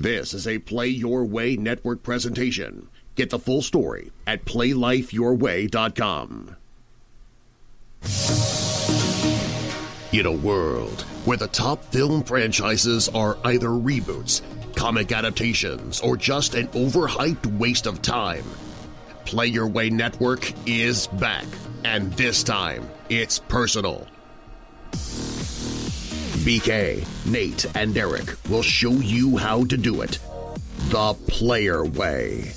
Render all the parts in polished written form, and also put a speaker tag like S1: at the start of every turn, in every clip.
S1: This is a Play Your Way network presentation. Get the full story at PlayLifeYourWay.com. In a world where the top film franchises are either reboots, comic adaptations, or just an overhyped waste of time, Play Your Way Network is back, and this time it's personal. BK, Nate, and Eric will show you how to do it the Player Way.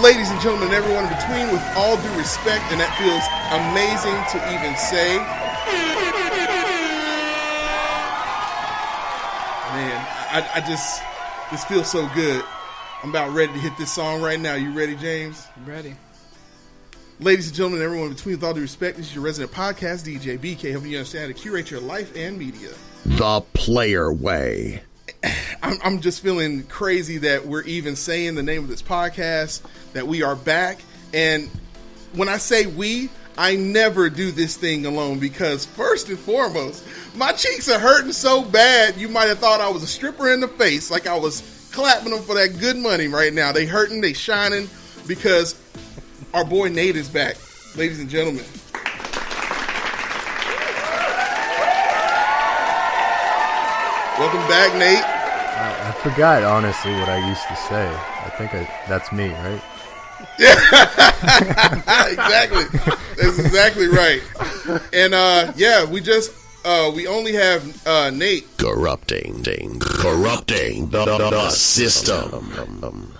S2: Ladies and gentlemen, everyone in between, with all due respect, and that feels amazing to even say. Man, this feels so good. I'm about ready to hit this song right now. You ready, James?
S3: I'm ready.
S2: Ladies and gentlemen, everyone in between, with all due respect, this is your resident podcast, DJ BK, helping you understand how to curate your life and media.
S1: The Player Way.
S2: I'm just feeling crazy that we're even saying the name of this podcast, that we are back. And when I say we, I never do this thing alone, because first and foremost, my cheeks are hurting so bad you might have thought I was a stripper in the face, like I was clapping them for that good money right now. They hurting, they shining, because our boy Nate is back, ladies and gentlemen. Welcome back, Nate.
S4: I forgot, honestly, what I used to say. I think that's me, right?
S2: Yeah, exactly. That's exactly right. And we only have Nate
S1: Corrupting the system.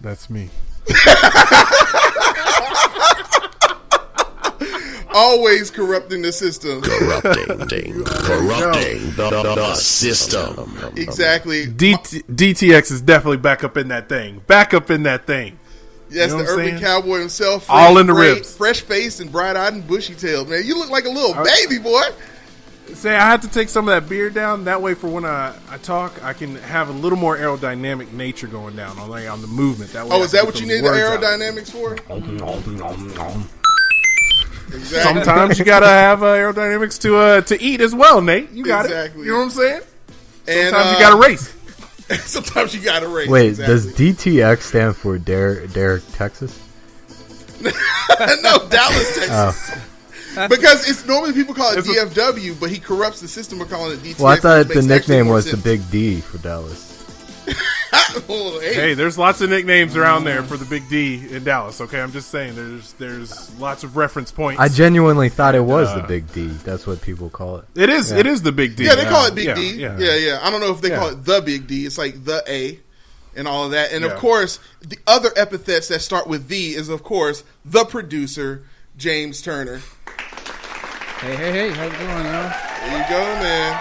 S4: That's me.
S2: always corrupting the system.
S1: Corrupting the system.
S2: Exactly.
S5: DTX is definitely back up in that thing.
S2: Yes,
S5: you know
S2: the urban cowboy himself.
S5: All in the ribs.
S2: Fresh faced and bright-eyed and bushy-tailed. Man, you look like a little baby, boy.
S5: Say, I had to take some of that beard down. That way, for when I talk, I can have a little more aerodynamic nature going down on the movement. That way.
S2: Oh, is that what you need the aerodynamics for? Exactly.
S5: Sometimes you gotta have aerodynamics to eat as well, Nate. You got it. You know what I'm saying? Sometimes you gotta race.
S2: Sometimes you gotta race.
S4: Wait, does DTX stand for Derek, Texas?
S2: No, Dallas, Texas. Because it's normally people call it DFW, but he corrupts the system by calling it DTX.
S4: Well, I thought the nickname was the Big D for Dallas.
S2: Oh,
S5: hey, there's lots of nicknames around there for the Big D in Dallas. Okay, I'm just saying there's lots of reference points.
S4: I genuinely thought it was the Big D. That's what people call it.
S5: It is. Yeah. It is the Big D.
S2: Yeah, they call it Big D.
S5: Yeah.
S2: I don't know if they call it the Big D. It's like the A and all of that. And of course, the other epithets that start with the is of course the producer, James Turner.
S3: Hey, how's it going, y'all?
S2: There you go, man.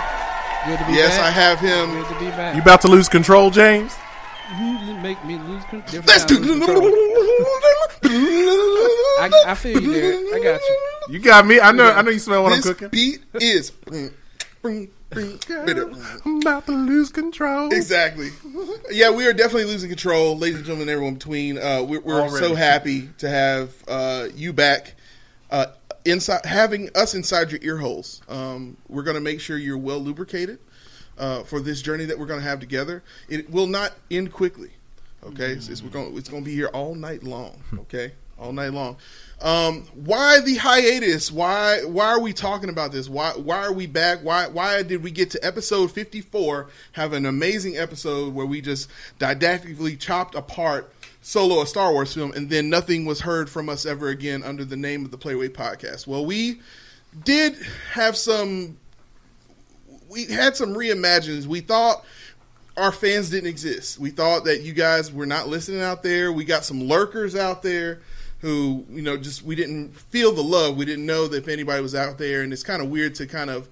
S3: Good to be back.
S2: Yes, I have him.
S3: Good to be back.
S5: You about to lose control, James?
S3: Make me lose control.
S2: Let's do.
S3: I feel you there. I got you.
S5: You got me. I know you smell what I'm cooking.
S2: This beat is.
S5: I'm about to lose control.
S2: Exactly. Yeah, we are definitely losing control, ladies and gentlemen, everyone between. We're so happy to have you back. Having us inside your ear holes. We're going to make sure you're well lubricated for this journey that we're going to have together. It will not end quickly. Okay, it's going to be here all night long. Okay, all night long. Why the hiatus? Why are we talking about this? Why are we back? Why did we get to episode 54? Have an amazing episode where we just didactically chopped apart Solo, a Star Wars film, and then nothing was heard from us ever again under the name of the Playway Podcast. Well, we had some reimagines. We thought our fans didn't exist. We thought that you guys were not listening out there. We got some lurkers out there who, we didn't feel the love. We didn't know that if anybody was out there, and it's kind of weird to kind of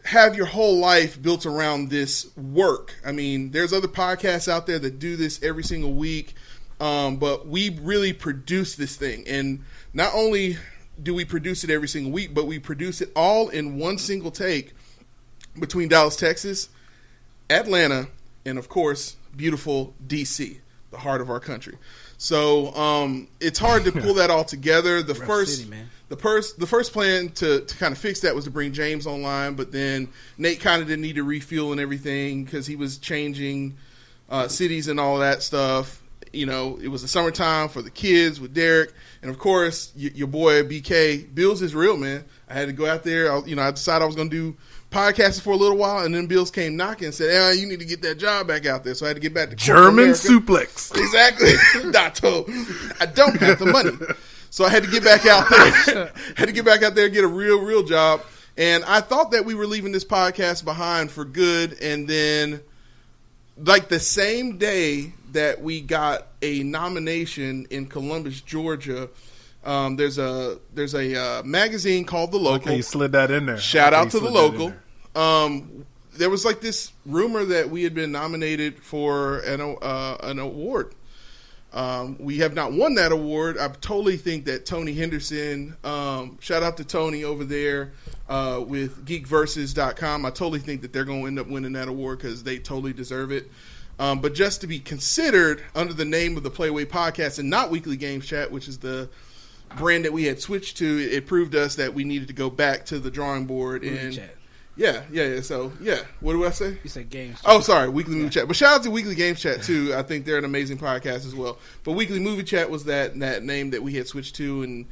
S2: have your whole life built around this work. I mean, there's other podcasts out there that do this every single week, but we really produce this thing. And not only do we produce it every single week, but we produce it all in one single take between Dallas, Texas, Atlanta, and of course, beautiful DC, the heart of our country. So it's hard to pull that all together. The the first plan to kind of fix that was to bring James online, but then Nate kind of didn't need to refuel and everything because he was changing cities and all that stuff. You know, it was the summertime for the kids with Derek, and of course your boy BK. Bills is real, man. I had to go out there. I decided I was going to do podcasting for a little while, and then Bills came knocking and said, "Hey, you need to get that job back out there." So I had to get back to
S5: German suplex.
S2: Exactly. I don't have the money. So I had to get back out there. And get a real job. And I thought that we were leaving this podcast behind for good. And then, like the same day that we got a nomination in Columbus, Georgia, there's a magazine called The Local.
S5: Okay, you slid that in there.
S2: Shout out to The Local. There was like this rumor that we had been nominated for an award. We have not won that award. I totally think that Tony Henderson, shout out to Tony over there with geekverses.com. I totally think that they're going to end up winning that award because they totally deserve it. But just to be considered under the name of the Playway Podcast and not Weekly Games Chat, which is the brand that we had switched to, it proved us that we needed to go back to the drawing board. And
S3: Chat.
S2: Yeah. So, what do I say?
S3: You said games.
S2: Oh, sorry, Weekly Movie Chat. But shout out to Weekly Games Chat, too. I think they're an amazing podcast as well. But Weekly Movie Chat was that name that we had switched to, and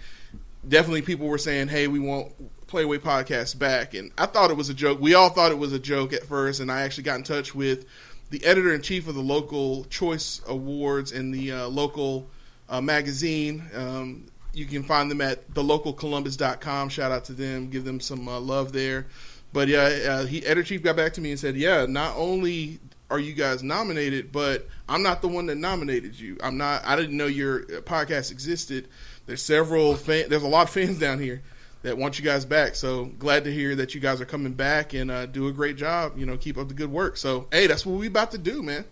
S2: definitely people were saying, hey, we want Playway Podcast back. And I thought it was a joke. We all thought it was a joke at first, and I actually got in touch with the editor-in-chief of the Local Choice Awards and the local magazine. You can find them at thelocalcolumbus.com. Shout out to them. Give them some love there. But editor-chief got back to me and said, not only are you guys nominated, but I'm not the one that nominated you. I didn't know your podcast existed. There's a lot of fans down here that want you guys back. So glad to hear that you guys are coming back and do a great job. Keep up the good work. So, hey, that's what we about to do, man.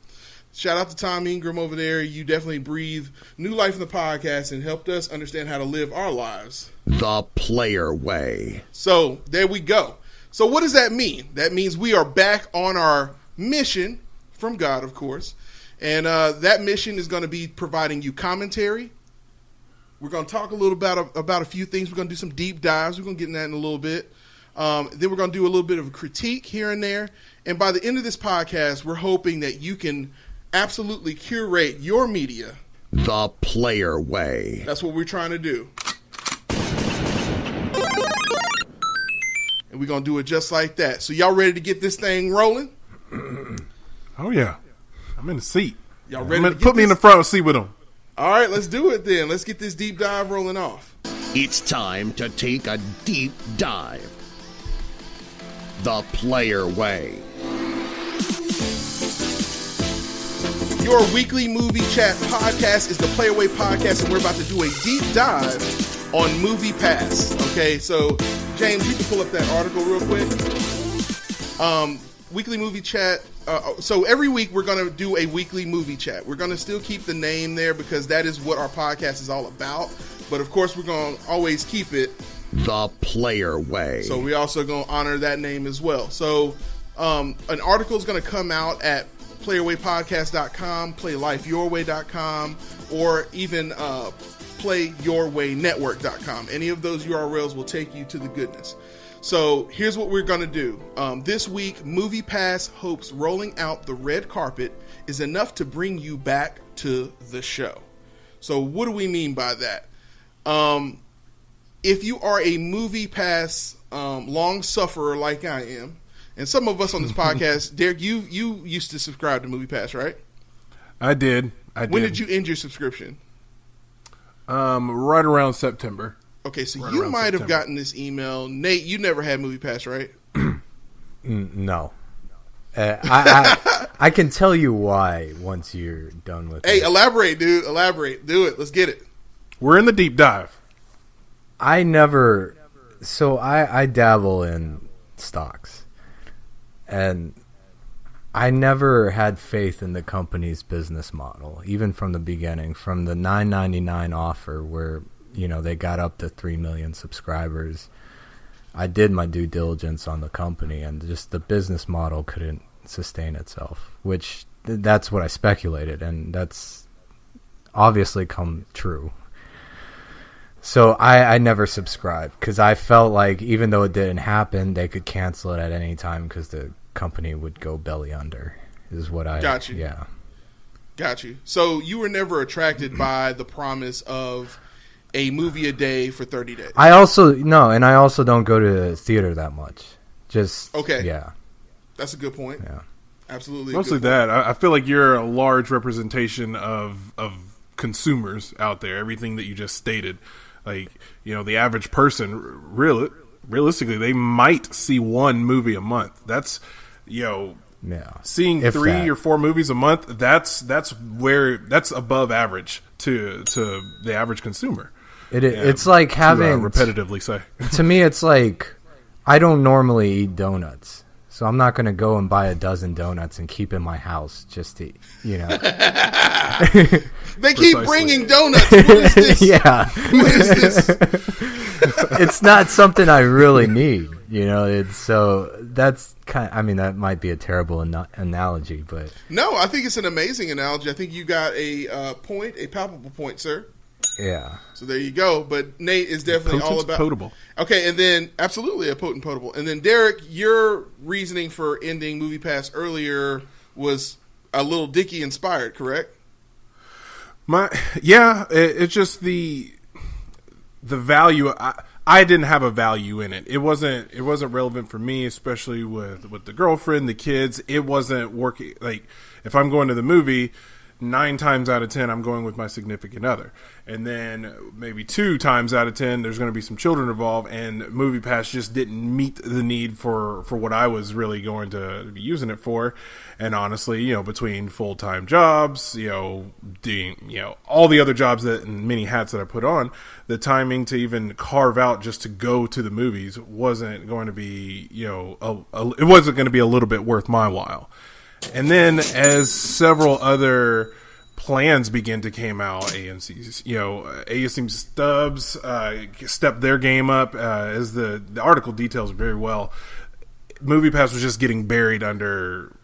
S2: Shout out to Tom Ingram over there. You definitely breathe new life in the podcast and helped us understand how to live our lives
S1: the player way.
S2: So there we go. So what does that mean? That means we are back on our mission from God, of course. And that mission is going to be providing you commentary. We're going to talk a little about a few things. We're going to do some deep dives. We're going to get in that in a little bit. Then we're going to do a little bit of a critique here and there. And by the end of this podcast, we're hoping that you can absolutely curate your media
S1: the player way.
S2: That's what we're trying to do. And we're going to do it just like that. So y'all ready to get this thing rolling?
S5: Oh, yeah. I'm in the seat.
S2: Y'all ready to
S5: put me in the front seat with them.
S2: All right, let's do it then. Let's get this deep dive rolling off.
S1: It's time to take a deep dive. The player way.
S2: Your weekly movie chat podcast is the Playaway Podcast, and we're about to do a deep dive on MoviePass. Okay, so James, you can pull up that article real quick. Weekly movie chat. So every week we're going to do a weekly movie chat. We're going to still keep the name there because that is what our podcast is all about. But of course, we're going to always keep it
S1: the player way.
S2: So we also going to honor that name as well. So an article is going to come out at playerwaypodcast.com, playlifeyourway.com, or even playyourwaynetwork.com. Any of those URLs will take you to the goodness. So here's what we're going to do. This week, MoviePass hopes rolling out the red carpet is enough to bring you back to the show. So what do we mean by that? If you are a MoviePass long sufferer like I am, and some of us on this podcast, Derek, you used to subscribe to MoviePass, right?
S5: I did.
S2: When did you end your subscription?
S5: Right around September.
S2: Okay, so you might have gotten this email. Nate, you never had MoviePass, right?
S4: No. I can tell you why once you're done with it.
S2: Hey, elaborate, dude. Elaborate. Do it. Let's get it.
S5: We're in the deep dive.
S4: I dabble in stocks. And I never had faith in the company's business model, even from the beginning, from the $9.99 offer where, they got up to 3 million subscribers. I did my due diligence on the company, and just the business model couldn't sustain itself, which that's what I speculated, and that's obviously come true. So I never subscribed because I felt like even though it didn't happen, they could cancel it at any time because the company would go belly under. Is what I
S2: got you.
S4: Yeah,
S2: got you. So you were never attracted by the promise of a movie a day for 30 days.
S4: I also don't go to the theater that much. Just
S2: okay.
S4: Yeah,
S2: that's a good point.
S4: Yeah,
S2: absolutely.
S5: Mostly that. I feel like you're a large representation of consumers out there. Everything that you just stated. Like, the average person, realistically, they might see one movie a month. That's, seeing
S4: If
S5: 3
S4: that.
S5: or 4 movies a month. That's above average to the average consumer.
S4: It's like having
S5: repetitively say.
S4: To me, it's like I don't normally eat donuts. So I'm not going to go and buy a dozen donuts and keep in my house just to,
S2: They keep bringing donuts. What is this?
S4: Yeah.
S2: What is this?
S4: It's not something I really need, so that's that might be a terrible analogy, but.
S2: No, I think it's an amazing analogy. I think you got a palpable point, sir.
S4: Yeah.
S2: So there you go. But Nate is definitely all about
S5: potable.
S2: Okay, and then absolutely a potent potable. And then Derek, your reasoning for ending MoviePass earlier was a little Dicky inspired, correct?
S5: It's just the value. I didn't have a value in it. It wasn't relevant for me, especially with the girlfriend, the kids. It wasn't working. Like if I'm going to the movie, 9 times out of 10, I'm going with my significant other. And then maybe 2 times out of 10, there's going to be some children involved, and MoviePass just didn't meet the need for what I was really going to be using it for. And honestly, between full-time jobs, doing, all the other jobs and many hats that I put on, the timing to even carve out just to go to the movies wasn't going to be, it wasn't going to be a little bit worth my while. And then as several other plans begin to came out, AMC Stubs stepped their game up, as the article details very well. MoviePass was just getting buried under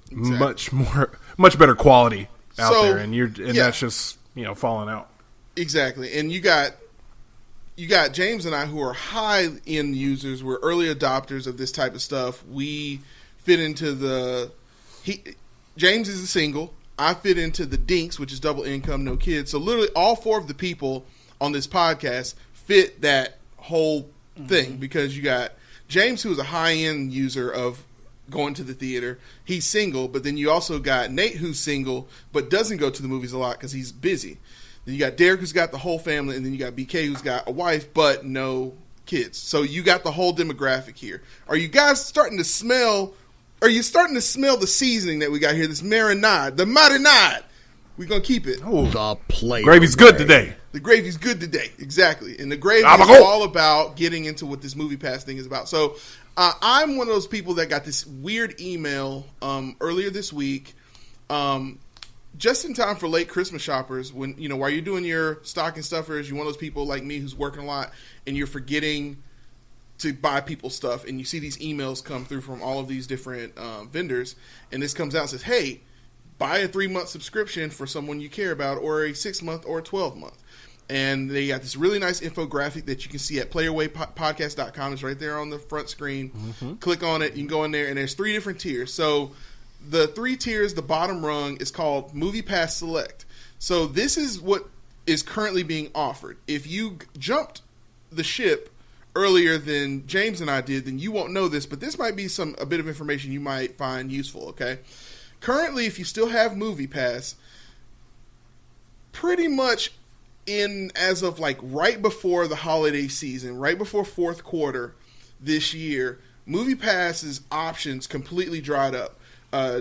S5: exactly. much better quality out there, and that's just falling out.
S2: Exactly. And you got James and I, who are high end users. We're early adopters of this type of stuff. We fit into James is a single. I fit into the dinks, which is double income, no kids. So literally all 4 of the people on this podcast fit that whole thing, because you got James, who is a high-end user of going to the theater. He's single, but then you also got Nate, who's single, but doesn't go to the movies a lot because he's busy. Then you got Derek, who's got the whole family, and then you got BK, who's got a wife, but no kids. So you got the whole demographic here. Are you guys starting to smell... Are you starting to smell the seasoning that we got here? This marinade, the marinade. We're going to keep it.
S1: Oh, the player.
S5: Gravy's good today.
S2: The gravy's good today. Exactly. And the gravy is all about getting into what this MoviePass thing is about. So I'm one of those people that got this weird email earlier this week, just in time for late Christmas shoppers. When, while you're doing your stocking stuffers, you're one of those people like me who's working a lot and you're forgetting to buy people stuff, and you see these emails come through from all of these different vendors, and this comes out and says, hey, buy a 3-month subscription for someone you care about, or a 6-month or a 12-month. And they got this really nice infographic that you can see at playerwaypodcast.com. It's right there on the front screen. Mm-hmm. Click on it. You can go in there, and there's 3 different tiers. So the 3 tiers, the bottom rung is called MoviePass Select. So this is what is currently being offered. If you jumped the ship earlier than James and I did, then you won't know this, but this might be a bit of information you might find useful, okay? Currently, if you still have MoviePass, pretty much as of like right before the holiday season, right before 4th quarter this year, MoviePass's options completely dried up.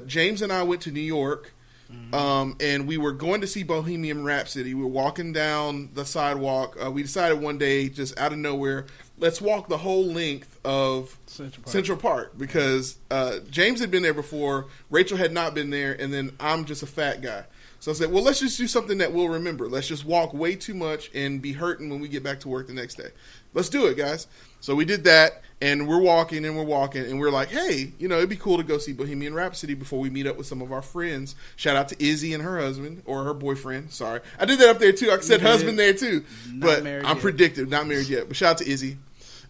S2: James and I went to New York, and we were going to see Bohemian Rhapsody. We were walking down the sidewalk. We decided one day, just out of nowhere, let's walk the whole length of Central Park, because James had been there before, Rachel had not been there, and then I'm just a fat guy. So I said, well, let's just do something that we'll remember. Let's just walk way too much and be hurting when we get back to work the next day. Let's do it, guys. So we did that, and we're walking, and we're like, hey, it'd be cool to go see Bohemian Rhapsody before we meet up with some of our friends. Shout out to Izzy and her husband, or her boyfriend. Sorry. I did that up there, too. I said husband there, too. But I'm predictive. Not married yet. But shout out to Izzy.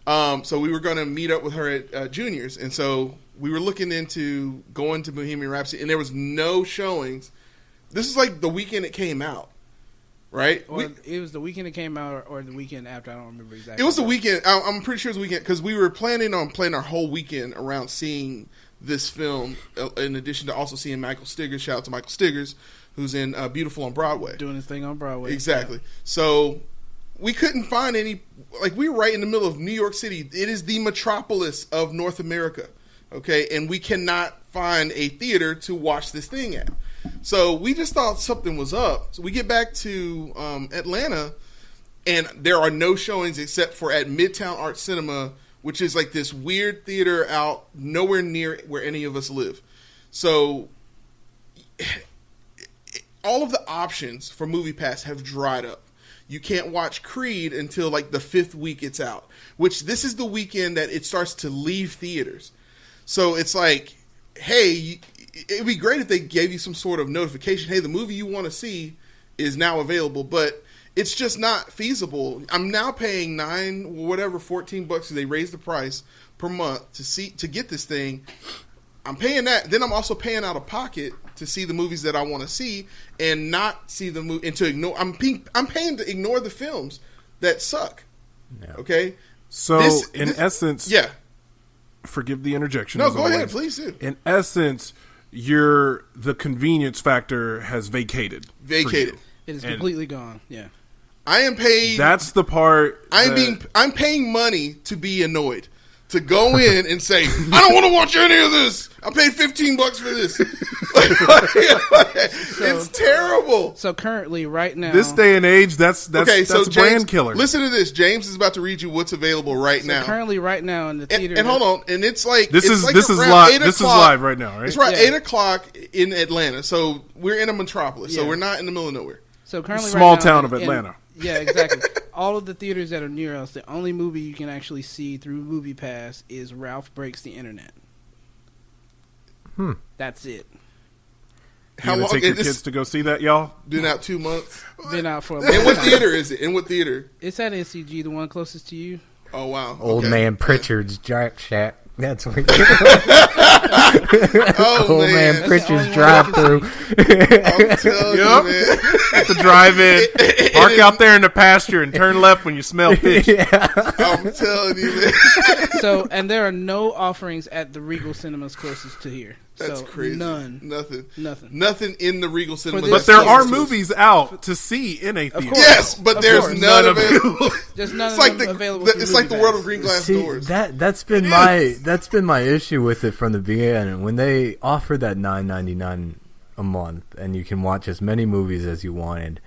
S2: So we were going to meet up with her at Junior's, and so we were looking into going to Bohemian Rhapsody, and there was no showings. This is like the weekend it came out, right?
S3: It was the weekend it came out, or the weekend after. I don't remember exactly.
S2: It was the weekend. I'm pretty sure it was the weekend because we were planning on playing our whole weekend around seeing this film, in addition to also seeing Michael Stiggers. Shout out to Michael Stiggers, who's in Beautiful on Broadway.
S3: Doing his thing on Broadway.
S2: Exactly. Yeah. So we couldn't find any. Like, we were right in the middle of New York City. It is the metropolis of North America, okay? And we cannot find a theater to watch this thing at. So we just thought something was up. So we get back to Atlanta, and there are no showings except for at Midtown Art Cinema, which is like this weird theater out nowhere near where any of us live. So all of the options for MoviePass have dried up. You can't watch Creed until like the 5th week it's out, which this is the weekend that it starts to leave theaters. So it's like, hey, it'd be great if they gave you some sort of notification. Hey, the movie you want to see is now available, but it's just not feasible. I'm now paying $14 they raised the price per month to get this thing. I'm paying that. Then I'm also paying out of pocket to see the movies that I want to see and not see the movie, and to ignore. I'm paying to ignore the films that suck. Yeah. Okay.
S5: So in essence,
S2: yeah.
S5: Forgive the interjection.
S2: No, go ahead, please do.
S5: In essence, the convenience factor has vacated.
S2: Vacated.
S3: It is completely gone. Yeah.
S2: I am paid.
S5: That's the part.
S2: I'm paying money to be annoyed. To go in and say, I don't want to watch any of this. I paid $15 for this. It's terrible.
S3: So currently, right now,
S5: this day and age, that's
S2: okay. So
S5: a brand killer.
S2: Listen to this. James is about to read you what's available right now.
S3: Currently, right now in the theater.
S2: And hold on. And it's like
S5: this is live. This is live right now, right?
S2: It's right 8:00 in Atlanta. So we're in a metropolis. So we're not in the middle of nowhere.
S3: So currently,
S5: small town of Atlanta.
S3: Yeah, exactly. All of the theaters that are near us, the only movie you can actually see through MoviePass is Ralph Breaks the Internet. That's it.
S5: How long take your kids to go see that, y'all?
S2: Been out 2 months.
S3: Been out for a month.
S2: In what theater is it? In what theater?
S3: It's at NCG, the one closest to you.
S2: Oh, wow.
S4: Old man Pritchard's Jack Shack. That's where
S2: Old
S4: man Pritchard's drive-through.
S2: I'm telling you, man.
S5: Have to drive in, park out there in the pasture, and turn left when you smell fish.
S2: Yeah. I'm telling you, man.
S3: So, and there are no offerings at the Regal Cinemas closest to here.
S2: That's crazy.
S3: None.
S2: Nothing in the Regal Cinema.
S5: But there are movies out to see in a theater.
S2: Yes, but there's none available.
S3: There's none available.
S2: It's like the world of green glass doors.
S4: That's been my issue with it from the beginning. When they offered that $9.99 a month and you can watch as many movies as you wanted,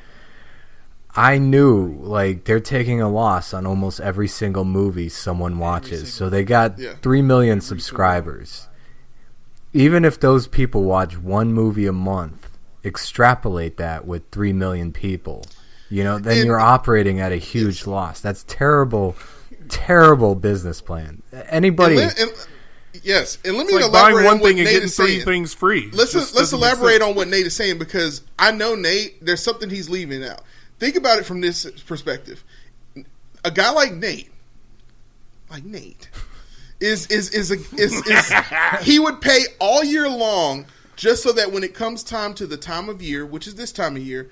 S4: I knew like they're taking a loss on almost every single movie someone watches. So they got 3 million subscribers. Even if those people watch one movie a month, extrapolate that with 3 million people, then you're operating at a huge loss. That's terrible business plan. Anybody...
S2: Yes, and let me
S5: elaborate
S2: buying one
S5: on what
S2: thing
S5: Nate
S2: and
S5: getting
S2: is saying.
S5: 3 things free.
S2: Let's elaborate on what Nate is saying, because I know Nate. There's something he's leaving out. Think about it from this perspective. A guy like Nate, is he would pay all year long just so that when it comes time to the time of year, which is this time of year,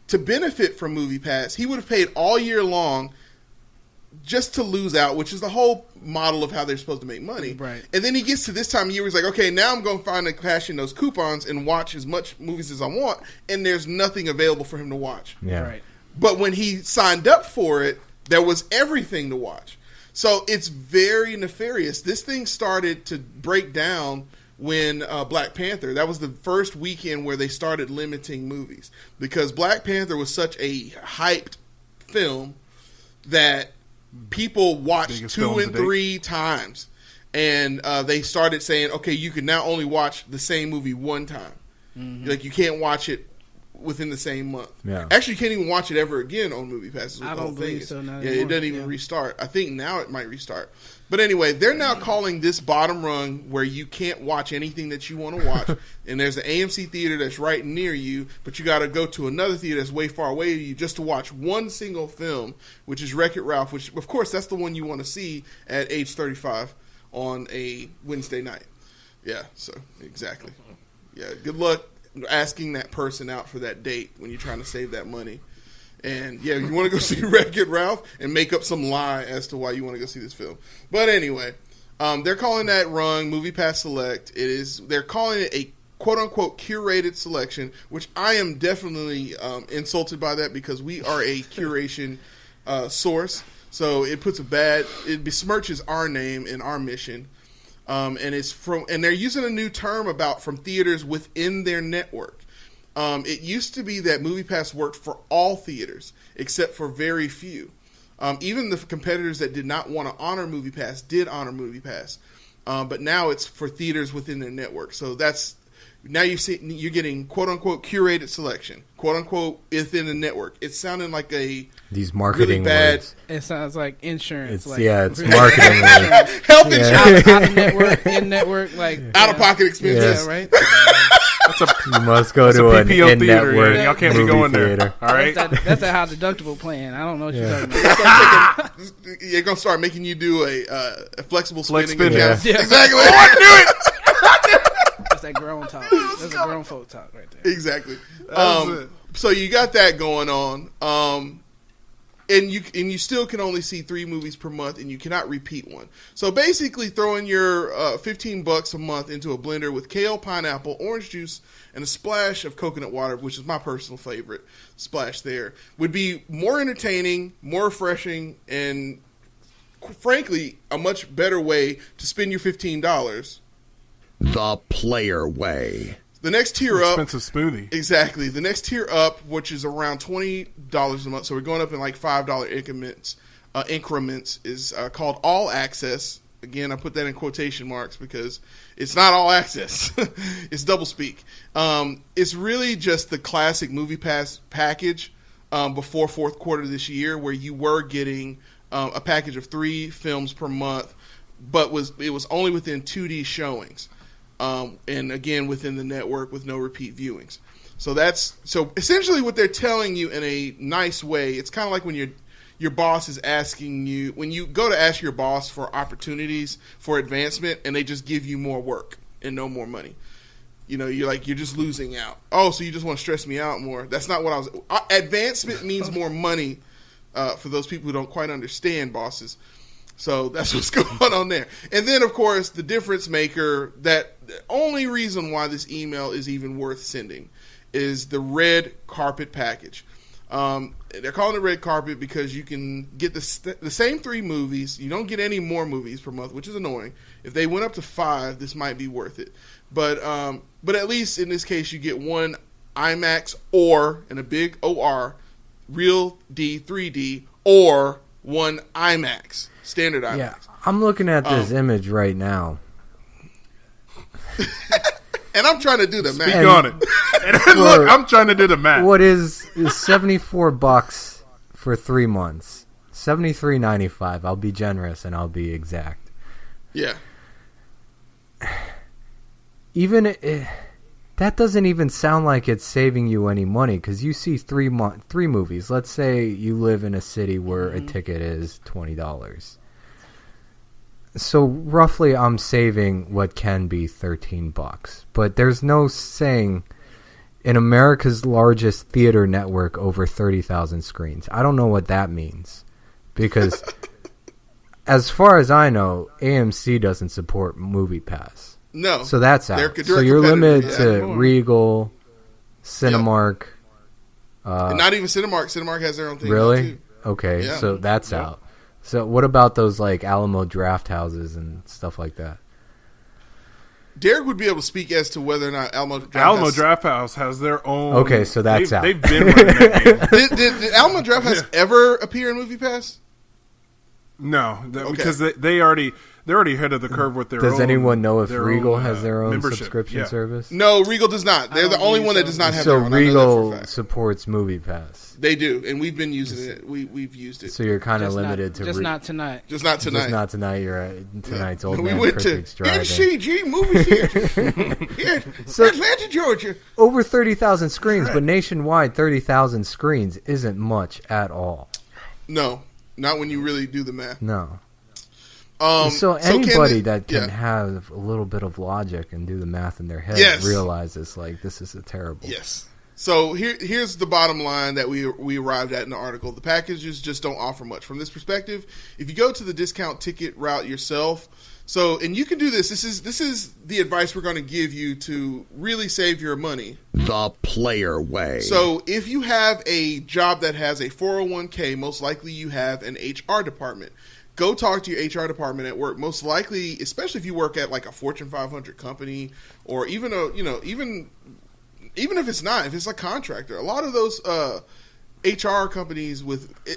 S2: to benefit from MoviePass, he would have paid all year long just to lose out, which is the whole model of how they're supposed to make money.
S3: Right.
S2: And then he gets to this time of year, he's like, okay, now I'm going to find and cash in those coupons and watch as much movies as I want, and there's nothing available for him to watch.
S4: Yeah.
S3: Right.
S2: But when he signed up for it, there was everything to watch. So it's very nefarious. This thing started to break down when Black Panther, that was the first weekend where they started limiting movies, because Black Panther was such a hyped film that people watched 2 and 3 times, and they started saying, okay, you can now only watch the same movie one time. Mm-hmm. Like, you can't watch it within the same month.
S4: Yeah.
S2: Actually, you can't even watch it ever again on MoviePass.
S3: I don't believe so.
S2: Yeah, it doesn't even restart. I think now it might restart. But anyway, they're now calling this bottom rung where you can't watch anything that you want to watch. And there's an AMC theater that's right near you, but you got to go to another theater that's way far away from you just to watch one single film, which is Wreck-It Ralph, which, of course, that's the one you want to see at age 35 on a Wednesday night. Yeah, so exactly. Yeah, good luck asking that person out for that date when you're trying to save that money. And yeah, you want to go see Wreck-It Ralph and make up some lie as to why you want to go see this film. But anyway, they're calling that rung MoviePass Select. They're calling it a quote-unquote curated selection, which I am definitely insulted by that because we are a curation source. So it besmirches our name and our mission. And they're using a new term from theaters within their network. It used to be that MoviePass worked for all theaters except for very few. Even the competitors that did not want to honor MoviePass did honor MoviePass, but now it's for theaters within their network. So now you're getting quote unquote curated selection, quote unquote within the network. It's sounding like
S4: these marketing
S2: really bad.
S4: Words.
S3: It sounds like insurance.
S4: It's marketing words.
S2: Health insurance,
S3: out of network, in network, like
S2: out of pocket expenses.
S3: Yeah, right.
S4: You must go to an
S5: PPO
S4: in-network
S5: theater. Yeah. Y'all can't be going there.
S4: theater.
S5: All right.
S3: That's a high deductible plan. I don't know what you're talking about.
S2: They're gonna start making you do a flexible spending
S5: spending.
S2: account.
S3: Yeah.
S2: Exactly. Oh, I knew it.
S3: That's that grown talk. That's a grown folk talk right there.
S2: Exactly. So you got that going on. And you still can only see 3 movies per month, and you cannot repeat one. So basically, throwing your $15 a month into a blender with kale, pineapple, orange juice, and a splash of coconut water, which is my personal favorite splash there, would be more entertaining, more refreshing, and frankly, a much better way to spend your $15.
S1: The player way.
S2: The next tier up,
S5: expensive smoothie.
S2: Exactly. The next tier up, which is around $20 a month, so we're going up in like $5 increments, is called All Access. Again, I put that in quotation marks because it's not all access. It's doublespeak. It's really just the classic MoviePass package before fourth quarter this year, where you were getting a package of 3 films per month, but it was only within 2D showings. And again, within the network with no repeat viewings. So essentially what they're telling you in a nice way. It's kind of like when your boss is asking you, when you go to ask your boss for opportunities for advancement and they just give you more work and no more money. You know, you're just losing out. Oh, so you just want to stress me out more. That's not what I was. Advancement means more money for those people who don't quite understand bosses. So that's what's going on there. And then, of course, the difference maker, that the only reason why this email is even worth sending is the red carpet package. They're calling it red carpet because you can get the same 3 movies. You don't get any more movies per month, which is annoying. If they went up to 5, this might be worth it. But at least in this case, you get one IMAX or, and a big OR, real D 3D, or one IMAX. Standard IMAX.
S4: Yeah, I'm looking at this image right now.
S2: And I'm trying to do the math.
S5: Speak on it. And look, I'm trying to do the math.
S4: What is $74 for 3 months? $73.95. I'll be generous and I'll be exact.
S2: Yeah.
S4: That doesn't even sound like it's saving you any money, because you see 3 movies. Let's say you live in a city where a ticket is $20. So roughly I'm saving what can be $13. But there's no saying in America's largest theater network over 30,000 screens. I don't know what that means, because as far as I know, AMC doesn't support MoviePass.
S2: No.
S4: So that's out. So you're limited to Regal, Cinemark.
S2: And not even Cinemark. Cinemark has their own thing.
S4: Really?
S2: Too.
S4: Okay, so that's out. So what about those like Alamo Draft Houses and stuff like that?
S2: Derek would be able to speak as to whether or not Alamo
S5: Draft House has their own.
S4: Okay, so that's out.
S5: They've been running that game.
S2: Did Alamo Draft House ever appear in MoviePass?
S5: No, because they're already ahead of the curve with their own.
S4: Does anyone know if Regal
S5: own,
S4: has their own
S5: membership.
S4: subscription service?
S2: No, Regal does not. They're the only one that does not have their own.
S4: So Regal supports MoviePass.
S2: They do, and we've been using it. We've used it.
S4: So you're kind of limited to
S3: just not tonight.
S2: Just not tonight.
S4: Just not tonight. You're at tonight's Old
S2: We
S4: Man
S2: went to
S4: Perfect's driving.
S2: NCG movie theater here in Atlanta, Georgia.
S4: Over 30,000 screens, but nationwide 30,000 screens isn't much at all.
S2: No, not when you really do the math.
S4: No. So anybody that can have a little bit of logic and do the math in their head realizes like this is a terrible.
S2: Yes. So here's the bottom line that we arrived at in the article. The packages just don't offer much. From this perspective, if you go to the discount ticket route yourself, and you can do this. This is the advice we're going to give you to really save your money.
S1: The player way.
S2: So if you have a job that has a 401k, most likely you have an HR department. Go talk to your HR department at work. Most likely, especially if you work at like a Fortune 500 company, or even even if it's not, if it's a contractor, a lot of those HR companies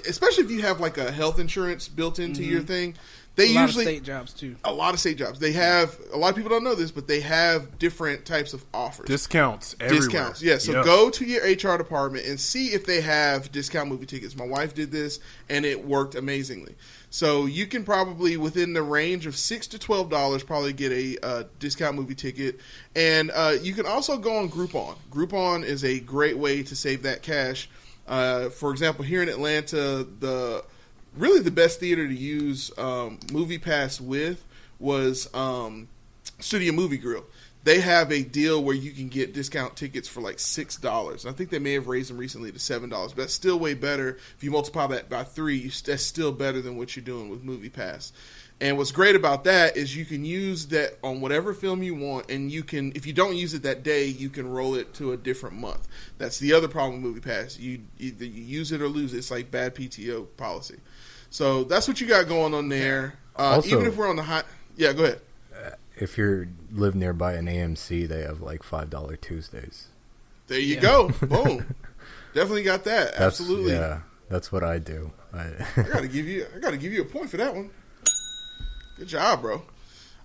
S2: especially if you have like a health insurance built into your thing, they usually
S3: a lot of state jobs too.
S2: A lot of state jobs. They have a lot of people don't know this, but they have different types of offers,
S5: discounts everywhere.
S2: Discounts, yeah. So go to your HR department and see if they have discount movie tickets. My wife did this, and it worked amazingly. So you can probably, within the range of $6 to $12, probably get a discount movie ticket. And you can also go on Groupon. Groupon is a great way to save that cash. For example, here in Atlanta, the best theater to use MoviePass with was Studio Movie Grill. They have a deal where you can get discount tickets for like $6. I think they may have raised them recently to $7, but that's still way better. If you multiply that by 3, that's still better than what you're doing with MoviePass. And what's great about that is you can use that on whatever film you want, and you can, if you don't use it that day, you can roll it to a different month. That's the other problem with MoviePass. You either you use it or lose it. It's like bad PTO policy. So that's what you got going on there.
S4: Also,
S2: even if we're on the high, go ahead.
S4: If you live nearby an AMC, they have like $5 Tuesdays.
S2: There you go. Boom. Definitely got that. Absolutely.
S4: Yeah, that's what I do.
S2: I gotta give you a point for that one. Good job, bro.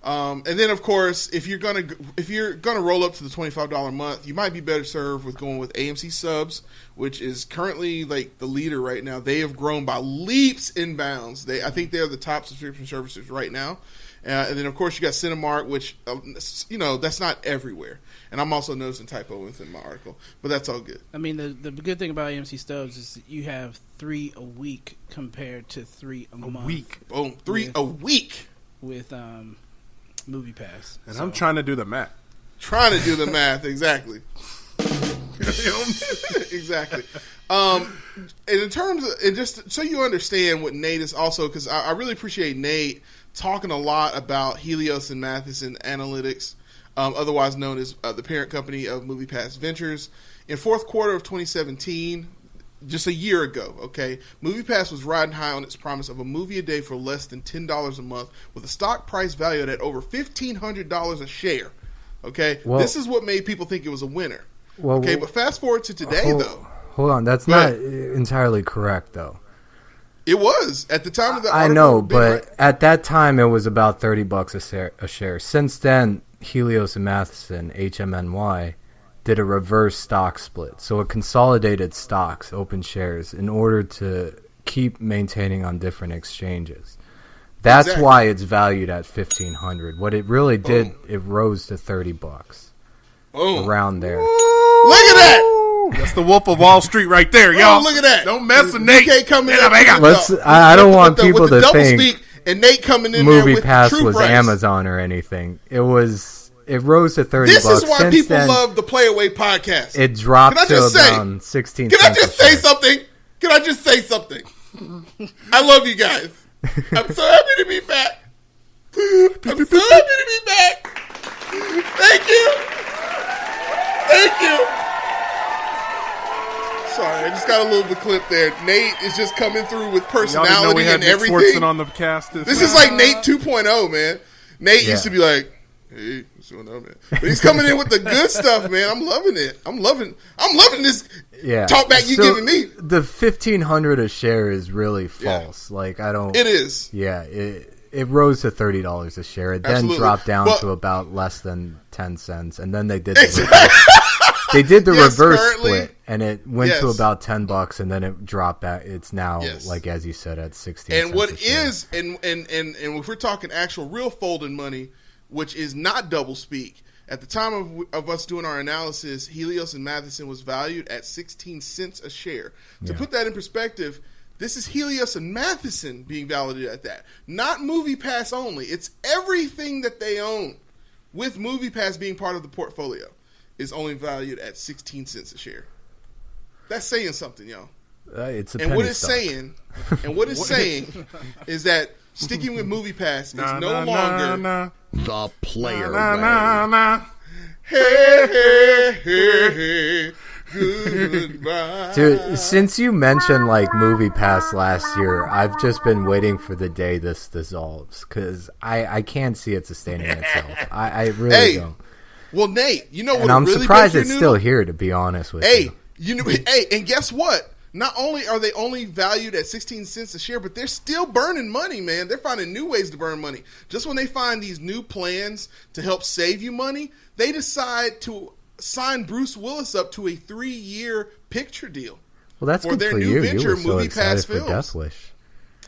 S2: And then, of course, if you're gonna roll up to the $25 a month, you might be better served with going with AMC Subs, which is currently like the leader right now. They have grown by leaps and bounds. I think they're the top subscription services right now. And then, of course, you got Cinemark, which that's not everywhere. And I'm also noticing typo within my article, but that's all good.
S3: I mean, the good thing about AMC Stubs is that you have 3 a week compared to 3 a month.
S2: Boom, 3 a week
S3: with MoviePass.
S5: And I'm trying to do the math.
S2: Exactly. Exactly. And in terms of, and just so you understand what Nate is also, because I really appreciate Nate talking a lot about Helios and Matheson Analytics, otherwise known as the parent company of MoviePass Ventures. In fourth quarter of 2017, just a year ago, okay, MoviePass was riding high on its promise of a movie a day for less than $10 a month, with a stock price valued at over $1,500 a share. Okay, this is what made people think it was a winner. But fast forward to today, though.
S4: Hold on, that's not entirely correct, though.
S2: It was at the time of the
S4: article. I know, but at that time it was about $30 a share. Since then, Helios and Matheson, HMNY, did a reverse stock split. So it consolidated stocks, open shares, in order to keep maintaining on different exchanges. That's why it's valued at $1,500. What it really did, it rose to $30. Around there.
S2: Look at that!
S5: That's the Wolf of Wall Street right there, y'all.
S2: Look at that!
S5: Don't mess with Nate.
S4: I don't want people to think
S2: and Nate coming in
S4: MoviePass was Amazon or anything. It rose to $30.
S2: This is why people love the Play Away podcast.
S4: It dropped to around 16 cents.
S2: Can I just say something? I love you guys. I'm so happy to be back. Thank you. Sorry, I just got a little bit of clip there. Nate is just coming through with personality and everything.
S5: On the cast
S2: this is like Nate 2.0, man. Nate used to be like, Hey, what's going on, man? But he's coming in with the good stuff, man. I'm loving it. I'm loving this talk back you giving me.
S4: The $1,500 a share is really false. Yeah. Like, I don't.
S2: It is.
S4: Yeah, it rose to $30 a share. It then dropped down to about less than 10 cents, and then they did the reverse split, and it went to about $10, and then it dropped back. It's now, like as you said, at 16 cents.
S2: And what is, and if we're talking actual real folding money, which is not double speak, at the time of us doing our analysis, Hiatus and Matheson was valued at 16 cents a share. To put that in perspective, this is Hiatus and Matheson being valued at that. Not MoviePass only. It's everything that they own, with MoviePass being part of the portfolio, is only valued at 16 cents a share. That's saying something, y'all.
S4: It's a penny stock.
S2: What it's saying is that sticking with MoviePass is no longer
S1: the player way.
S2: Hey, goodbye.
S4: Dude, since you mentioned like MoviePass last year, I've just been waiting for the day this dissolves, because I can't see it sustaining itself. I really don't.
S2: Well, Nate, you know what?
S4: And I'm surprised it's still here, to be honest with you.
S2: And guess what? Not only are they only valued at 16 cents a share, but they're still burning money, man. They're finding new ways to burn money. Just when they find these new plans to help save you money, they decide to sign Bruce Willis up to a 3-year picture deal.
S4: Well, that's
S2: for
S4: good
S2: their
S4: for
S2: new
S4: you.
S2: venture,
S4: You were so
S2: MoviePass
S4: excited for
S2: Films.
S4: Death Wish.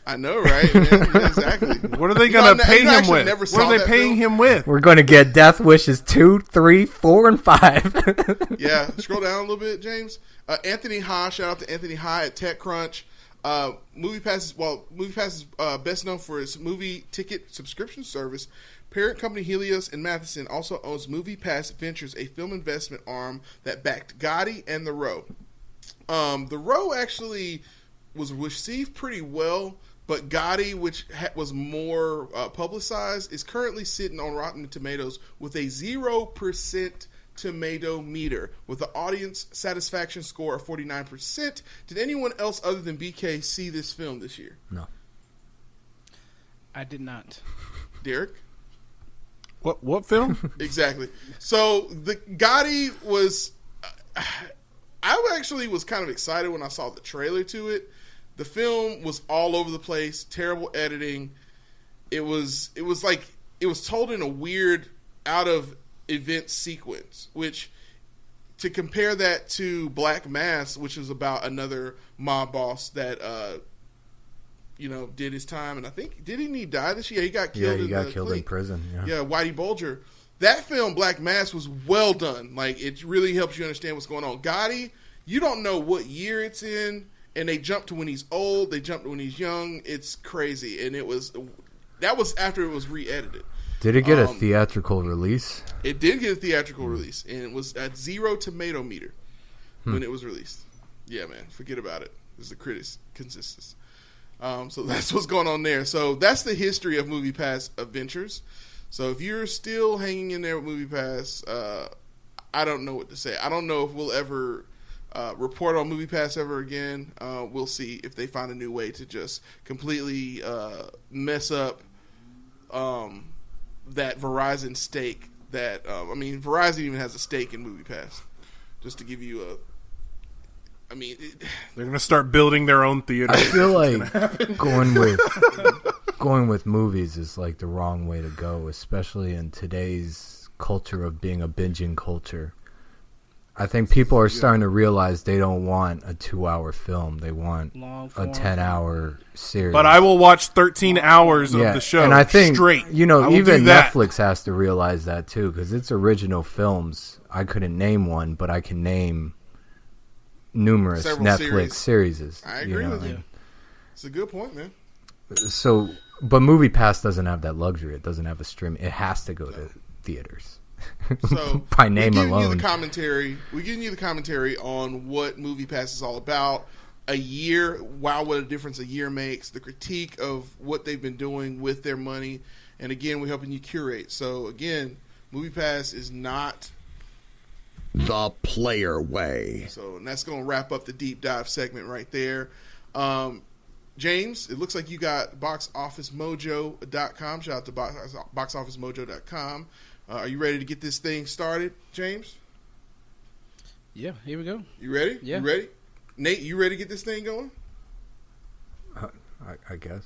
S2: I know, right? Man? Yeah, exactly.
S5: What are they going to pay him with? What are they paying him with?
S4: We're going to get Death Wishes 2, 3, 4, and 5.
S2: Yeah, scroll down a little bit, James. Anthony Ha, shout out to Anthony Ha at TechCrunch. MoviePass is best known for its movie ticket subscription service. Parent company Hiatus and Matheson also owns MoviePass Ventures, a film investment arm that backed Gotti and The Row. The Row actually was received pretty well, but Gotti, which was more publicized, is currently sitting on Rotten Tomatoes with a 0% tomato meter, with an audience satisfaction score of 49%. Did anyone else other than BK see this film this year?
S4: No.
S3: I did not.
S2: Derek?
S5: What film?
S2: Exactly. So the Gotti was... I actually was kind of excited when I saw the trailer to it. The film was all over the place, terrible editing. It was told in a weird, out of event sequence, which, to compare that to Black Mass, which was about another mob boss that did his time, and I think didn't he die this year? He got killed.
S4: Yeah, he got killed in prison.
S2: Yeah, Whitey Bulger. That film, Black Mass, was well done. Like, it really helps you understand what's going on. Gotti, you don't know what year it's in, and they jump to when he's old, they jump to when he's young. It's crazy, and that was after it was re-edited.
S4: Did it get a theatrical release?
S2: It did get a theatrical release, and it was at 0 tomato meter when it was released. Yeah, man, forget about it. This is the critics' consensus. So that's what's going on there. So that's the history of MoviePass Adventures. So if you're still hanging in there with MoviePass, I don't know what to say. I don't know if we'll ever report on MoviePass ever again. We'll see if they find a new way to just completely mess up that Verizon stake. Verizon even has a stake in MoviePass. Just to give you
S5: they're going to start building their own theater.
S4: I feel like going with movies is like the wrong way to go, especially in today's culture of being a binging culture. I think people are starting to realize they don't want a 2-hour film. They want a 10-hour series.
S5: But I will watch 13 hours of the show
S4: and I think,
S5: straight.
S4: Even Netflix has to realize that too, because it's original films. I couldn't name one, but I can name numerous
S2: several
S4: Netflix series.
S2: I agree with you. It's a good point, man.
S4: So, but MoviePass doesn't have that luxury. It doesn't have a stream. It has to go to theaters.
S2: So
S4: by name alone,
S2: we're giving you the commentary on what MoviePass is all about. A year, what a difference a year makes. The critique of what they've been doing with their money, and again, we're helping you curate. So again, MoviePass is not
S1: the player way.
S2: So, and that's going to wrap up the deep dive segment right there. James, it looks like you got boxofficemojo.com. Shout out to boxofficemojo.com Are you ready to get this thing started, James?
S3: Yeah, here we go.
S2: You ready?
S3: Yeah.
S2: You ready? Nate, you ready to get this thing going?
S4: I guess.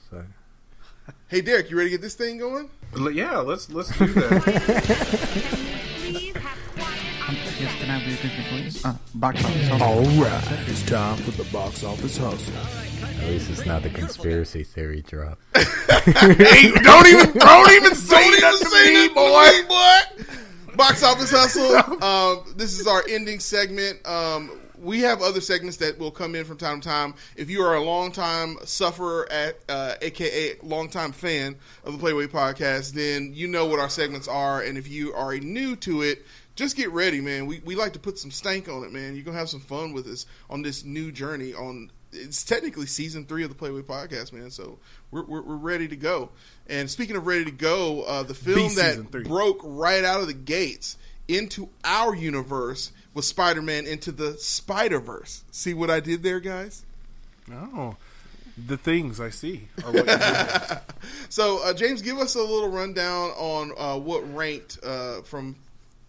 S2: Hey, Derek, you ready to get this thing going?
S5: Yeah, let's do that.
S6: Yes, can I be a picture, please? Box office.
S7: All right, it's time for the box office hustle.
S4: At least it's not the conspiracy theory drop.
S2: Hey, don't even say that to me, boy. Box office hustle. This is our ending segment. We have other segments that will come in from time to time. If you are a longtime sufferer aka longtime fan of the Playway Podcast, then you know what our segments are. And if you are new to it, just get ready, man. We like to put some stank on it, man. You're going to have some fun with us on this new journey. It's technically season 3 of the Playway Podcast, man. So we're ready to go. And speaking of ready to go, the film that broke right out of the gates into our universe was Spider-Man Into the Spiderverse. See what I did there, guys?
S5: Oh, the things I see are what you did.
S2: So, James, give us a little rundown on what ranked from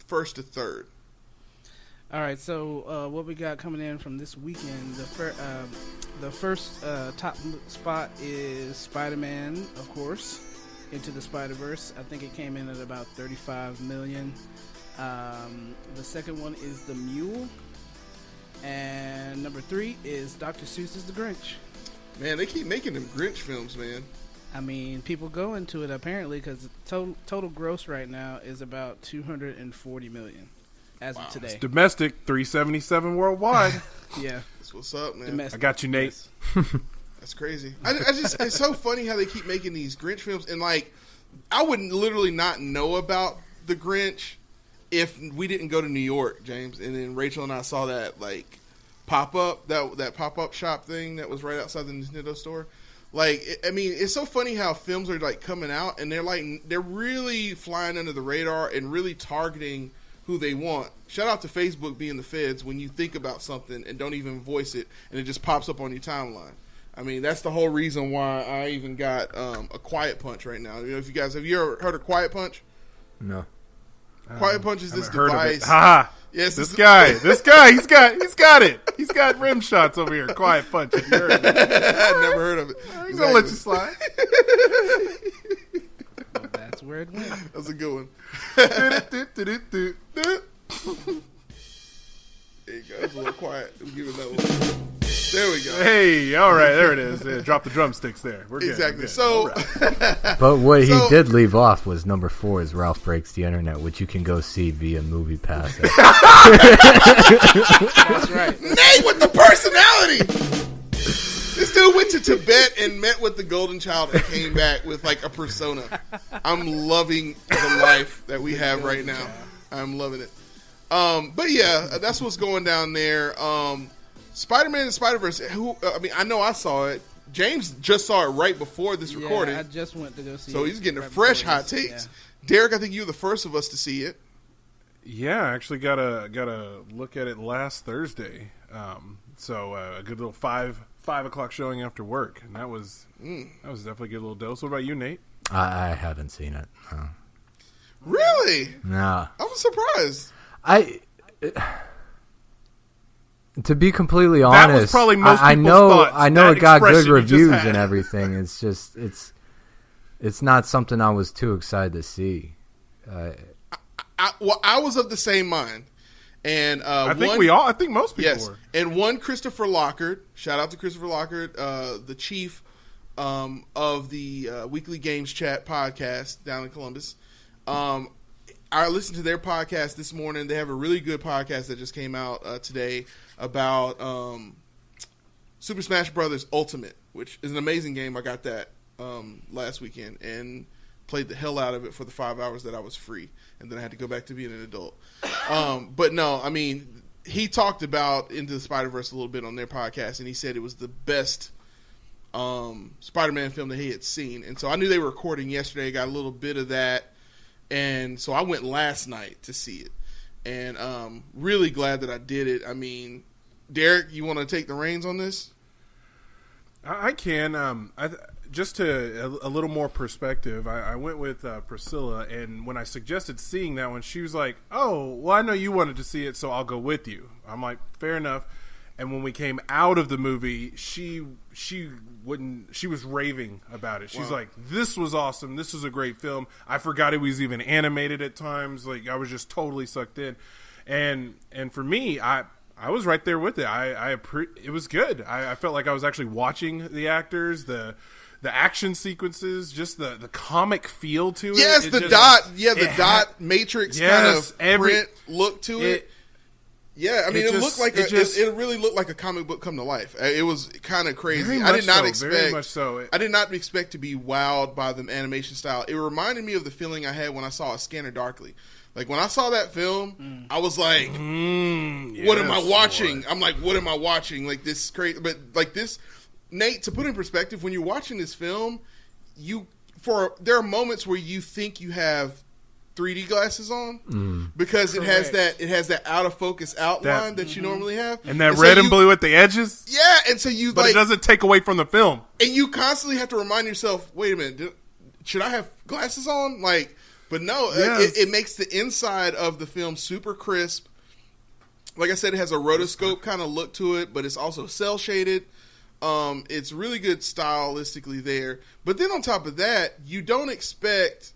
S2: first to third.
S3: All right, so what we got coming in from this weekend, the first top spot is Spider-Man, of course, Into the Spiderverse. I think it came in at about 35 million. The second one is The Mule. And number 3 is Dr. Seuss's The Grinch.
S2: Man, they keep making them Grinch films, man.
S3: I mean, people go into it apparently because total gross right now is about 240 million as of today.
S5: It's domestic, 377 worldwide.
S3: Yeah.
S2: That's what's up, man.
S3: Domestic.
S5: I got you, Nate.
S2: That's crazy. I just it's so funny how they keep making these Grinch films. And, like, I would literally not know about The Grinch if we didn't go to New York, James, and then Rachel and I saw that like pop up that pop up shop thing that was right outside the Nintendo store. Like, I mean, it's so funny how films are like coming out and they're really flying under the radar and really targeting who they want. Shout out to Facebook being the feds when you think about something and don't even voice it and it just pops up on your timeline. I mean, that's the whole reason why I even got a Quiet Punch right now. You know, have you ever heard of Quiet Punch?
S4: No.
S2: Quiet Punch is this device.
S5: Ha!
S2: Yes,
S5: this guy, he's got it. He's got rim shots over here. Quiet Punch. Have you heard of it?
S2: I've never heard of it.
S5: He's gonna let you slide.
S3: Well, that's where it went.
S2: That's a good one. There you go. It's a little quiet. We'll give it that one. There we go.
S5: Hey, all right, there it is. Yeah, drop the drumsticks there. We're good.
S2: Exactly.
S5: We're good.
S2: So,
S4: But what he did leave off was number 4 is Ralph Breaks the Internet, which you can go see via MoviePass.
S3: That's right.
S2: Nate with the personality. This dude went to Tibet and met with the Golden Child and came back with like a persona. I'm loving the life that we have right now. I'm loving it. But yeah, that's what's going down there. Spider-Man and Spiderverse. I know I saw it. James just saw it right before this recording.
S3: I just went to go see it.
S2: So he's getting a fresh hot takes. Yeah. Derek, I think you were the first of us to see it.
S5: Yeah, I actually got a look at it last Thursday. So a good little 5 o'clock showing after work, and that was definitely a good little dose. What about you, Nate?
S4: I haven't seen it. No.
S2: Really?
S4: No.
S2: I was surprised.
S4: To be completely honest,
S5: that was probably most
S4: I know
S5: thoughts,
S4: I know it got good reviews
S5: and
S4: everything. It's just it's not something I was too excited to see.
S2: I was of the same mind, and
S5: I think most people were.
S2: And one Christopher Lockhart, shout out to Christopher Lockhart, the chief of the Weekly Games Chat podcast down in Columbus. I listened to their podcast this morning. They have a really good podcast that just came out today about Super Smash Bros. Ultimate, which is an amazing game. I got that last weekend and played the hell out of it for the 5 hours that I was free, and then I had to go back to being an adult. But no, I mean, he talked about Into the Spider-Verse a little bit on their podcast, and he said it was the best Spider-Man film that he had seen. And so I knew they were recording yesterday. Got a little bit of that. And so I went last night to see it, and really glad that I did it. I mean, Derek, you want to take the reins on this?
S5: I can. just to a little more perspective, I went with Priscilla, and when I suggested seeing that one, she was like, "Oh, well, I know you wanted to see it, so I'll go with you." I'm like, "Fair enough." And when we came out of the movie, she was raving about it. She's like, "This was awesome. This was a great film. I forgot it was even animated at times. Like, I was just totally sucked in." And for me, I was right there with it. It was good. I felt like I was actually watching the actors, the action sequences, just the comic feel to it.
S2: Yes,
S5: it
S2: the
S5: just,
S2: dot. Yeah, the
S5: it
S2: dot
S5: had,
S2: matrix
S5: yes,
S2: kind of print look to it. Yeah, I mean, it looked like it really looked like a comic book come to life. It was kind of crazy. I did not expect.
S5: Very much so.
S2: I did not expect to be wowed by the animation style. It reminded me of the feeling I had when I saw A Scanner Darkly. Like, when I saw that film, I was like, "What am I watching?" I'm like, "What am I watching?" Like, this is crazy. But like this, Nate, to put in perspective, when you're watching this film, there are moments where you think you have 3D glasses on because it has that out of focus outline that you normally have,
S5: and that red and blue at the edges.
S2: Yeah, and so but
S5: it doesn't take away from the film,
S2: and you constantly have to remind yourself, "Wait a minute, should I have glasses on?" Like, but no, it makes the inside of the film super crisp. Like I said, it has a rotoscope kind of look to it, but it's also cell shaded. It's really good stylistically there, but then on top of that, you don't expect,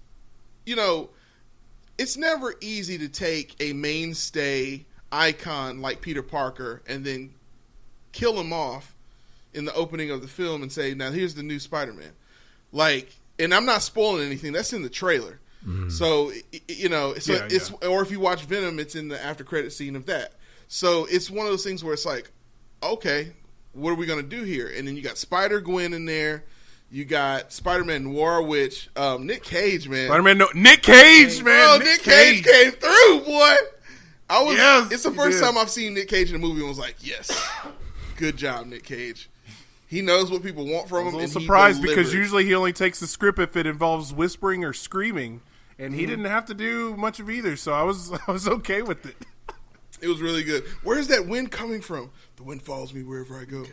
S2: it's never easy to take a mainstay icon like Peter Parker and then kill him off in the opening of the film and say, "Now here's the new Spider-Man." Like, and I'm not spoiling anything. That's in the trailer. So, or if you watch Venom, it's in the after credit scene of that. So it's one of those things where it's like, okay, what are we going to do here? And then you got Spider-Gwen in there. You got Spider-Man Noir, which Nick Cage, man.
S5: Nick Cage, man.
S2: Oh, Nick Cage came through, boy.
S5: Yes,
S2: it's the first time I've seen Nick Cage in a movie and was like, yes, good job, Nick Cage. He knows what people want from him.
S5: I was a little surprised because usually he only takes the script if it involves whispering or screaming, and he didn't have to do much of either. So I was okay with it.
S2: It was really good. Where's that wind coming from? The wind follows me wherever I go.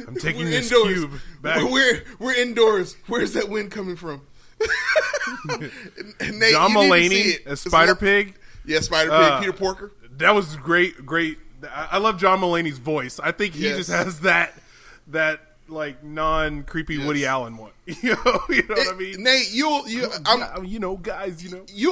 S5: I'm taking this cube back.
S2: We're indoors. Where's that wind coming from? Nate,
S5: John Mulaney as Spider-Pig.
S2: Yeah, Spider-Pig. Peter Porker.
S5: That was great. I love John Mulaney's voice. I think he just has that like non-creepy Woody Allen one. You know what I mean?
S2: Nate, you'll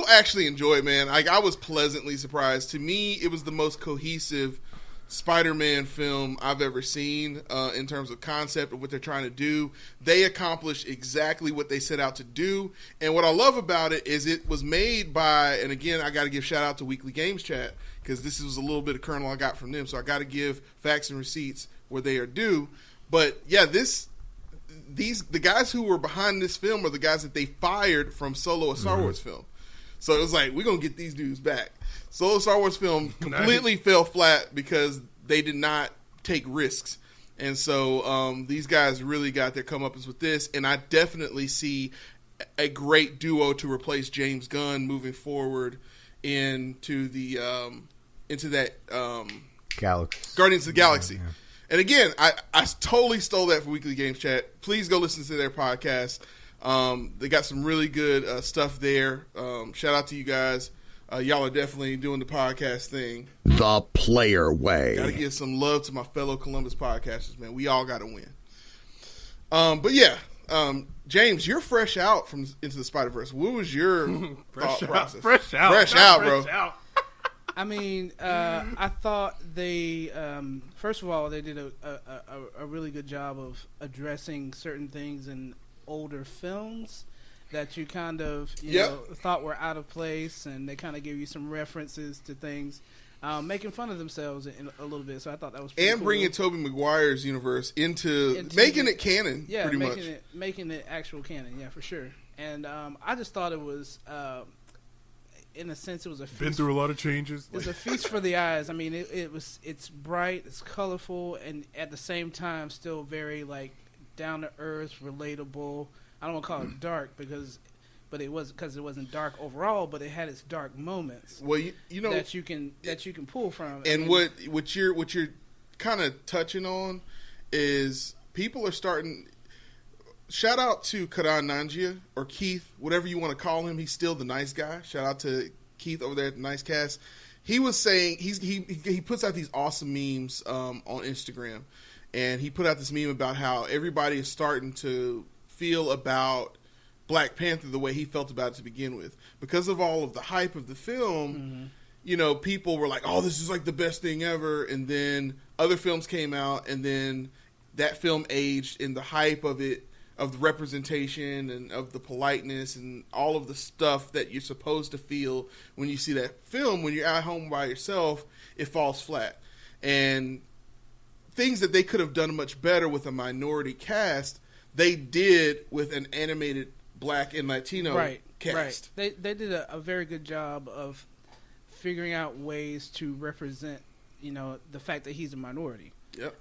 S2: actually enjoy it, man. Like, I was pleasantly surprised. To me, it was the most cohesive Spider-Man film I've ever seen in terms of concept of what they're trying to do. They accomplished exactly what they set out to do. And what I love about it is it was made by, and again, I got to give shout out to Weekly Games Chat because this was a little bit of kernel I got from them. So I got to give facts and receipts where they are due. But yeah, the guys who were behind this film are the guys that they fired from Solo, a Star Wars film. So it was like, we're going to get these dudes back. Solo, Star Wars film completely fell flat because they did not take risks. And so these guys really got their comeuppance with this. And I definitely see a great duo to replace James Gunn moving forward into that Guardians of the Galaxy. Yeah. And again, I totally stole that from Weekly Games Chat. Please go listen to their podcast. They got some really good stuff there. Shout out to you guys. Y'all are definitely doing the podcast thing.
S1: The Player Way.
S2: Got to give some love to my fellow Columbus podcasters, man. We all got to win. But yeah, James, you're fresh out from Into the Spider-Verse. What was your thought process?
S5: Fresh out,
S2: bro.
S3: I mean, I thought they, first of all, they did a really good job of addressing certain things in older films that you kind of thought were out of place, and they kind of give you some references to things, making fun of themselves in a little bit. So I thought that was pretty cool.
S2: Bringing Tobey Maguire's universe into making it canon, pretty much.
S3: Making it actual canon, yeah, for sure. And I just thought it was... in a sense, it was a feast.
S5: Been through a lot of changes.
S3: It's a feast for the eyes. I mean, it's bright, it's colorful, and at the same time, still very like down to earth, relatable. I don't want to call it dark but it wasn't dark overall, but it had its dark moments.
S2: Well, you know
S3: that you can pull from.
S2: And what you're kind of touching on is people are starting. Shout out to Karan Nanjia or Keith, whatever you want to call him. He's still the nice guy. Shout out to Keith over there at the Nice Cast. He was saying he puts out these awesome memes on Instagram, and he put out this meme about how everybody is starting to feel about Black Panther the way he felt about it to begin with, because of all of the hype of the film. Mm-hmm. You know, people were like, "Oh, this is like the best thing ever," and then other films came out, and then that film aged in the hype of it. Of the representation and of the politeness and all of the stuff that you're supposed to feel when you see that film. When you're at home by yourself, it falls flat. And things that they could have done much better with a minority cast, they did with an animated Black and Latino cast.
S3: Right. They did a very good job of figuring out ways to represent, the fact that he's a minority.
S2: Yep.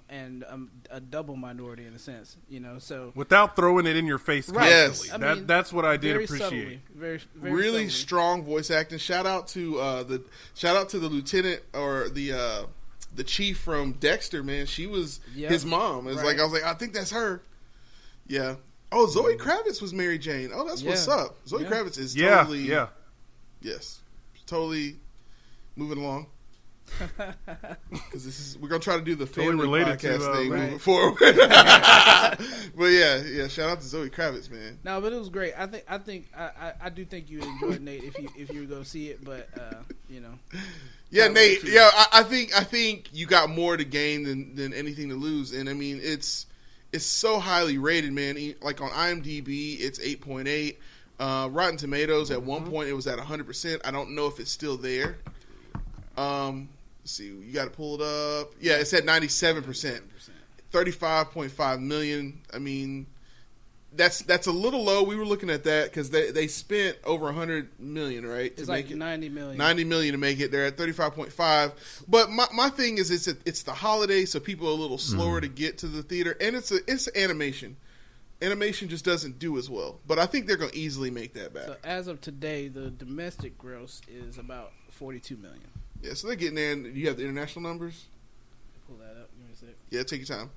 S3: And a double minority in a sense, so
S5: without throwing it in your face constantly.
S2: Yes.
S5: that's what I did appreciate.
S3: Subtly, very
S2: really
S3: subtly.
S2: Strong voice acting. Shout out to the lieutenant or the chief from Dexter, man. She was his mom. It was I was like, I think that's her. Yeah. Oh, Zoe Kravitz was Mary Jane. Oh, that's what's up. Zoe Kravitz is totally yes, totally moving along. Because we're gonna try to do the family podcast thing moving forward. But yeah, shout out to Zoe Kravitz, man.
S3: No, but it was great. I do think you enjoyed Nate if you go see it, but
S2: Yeah, Nate. Yeah, I think you got more to gain than anything to lose, and I mean it's so highly rated, man. Like on IMDb, it's 8.8. Rotten Tomatoes at one point it was at 100%. I don't know if it's still there. Let's see, you got to pull it up. Yeah, it's at 97%. 35.5 million. I mean, that's a little low. We were looking at that because they spent over 100 million, right?
S3: It's like 90 million.
S2: 90 million to make it. They're at 35.5. But my thing is, it's the holiday, so people are a little slower to get to the theater, and it's animation. Animation just doesn't do as well. But I think they're going to easily make that back.
S3: So as of today, the domestic gross is about 42 million.
S2: Yeah, so they're getting there, and you have the international numbers.
S3: Pull that up. Give me a sec.
S2: Yeah, take your time.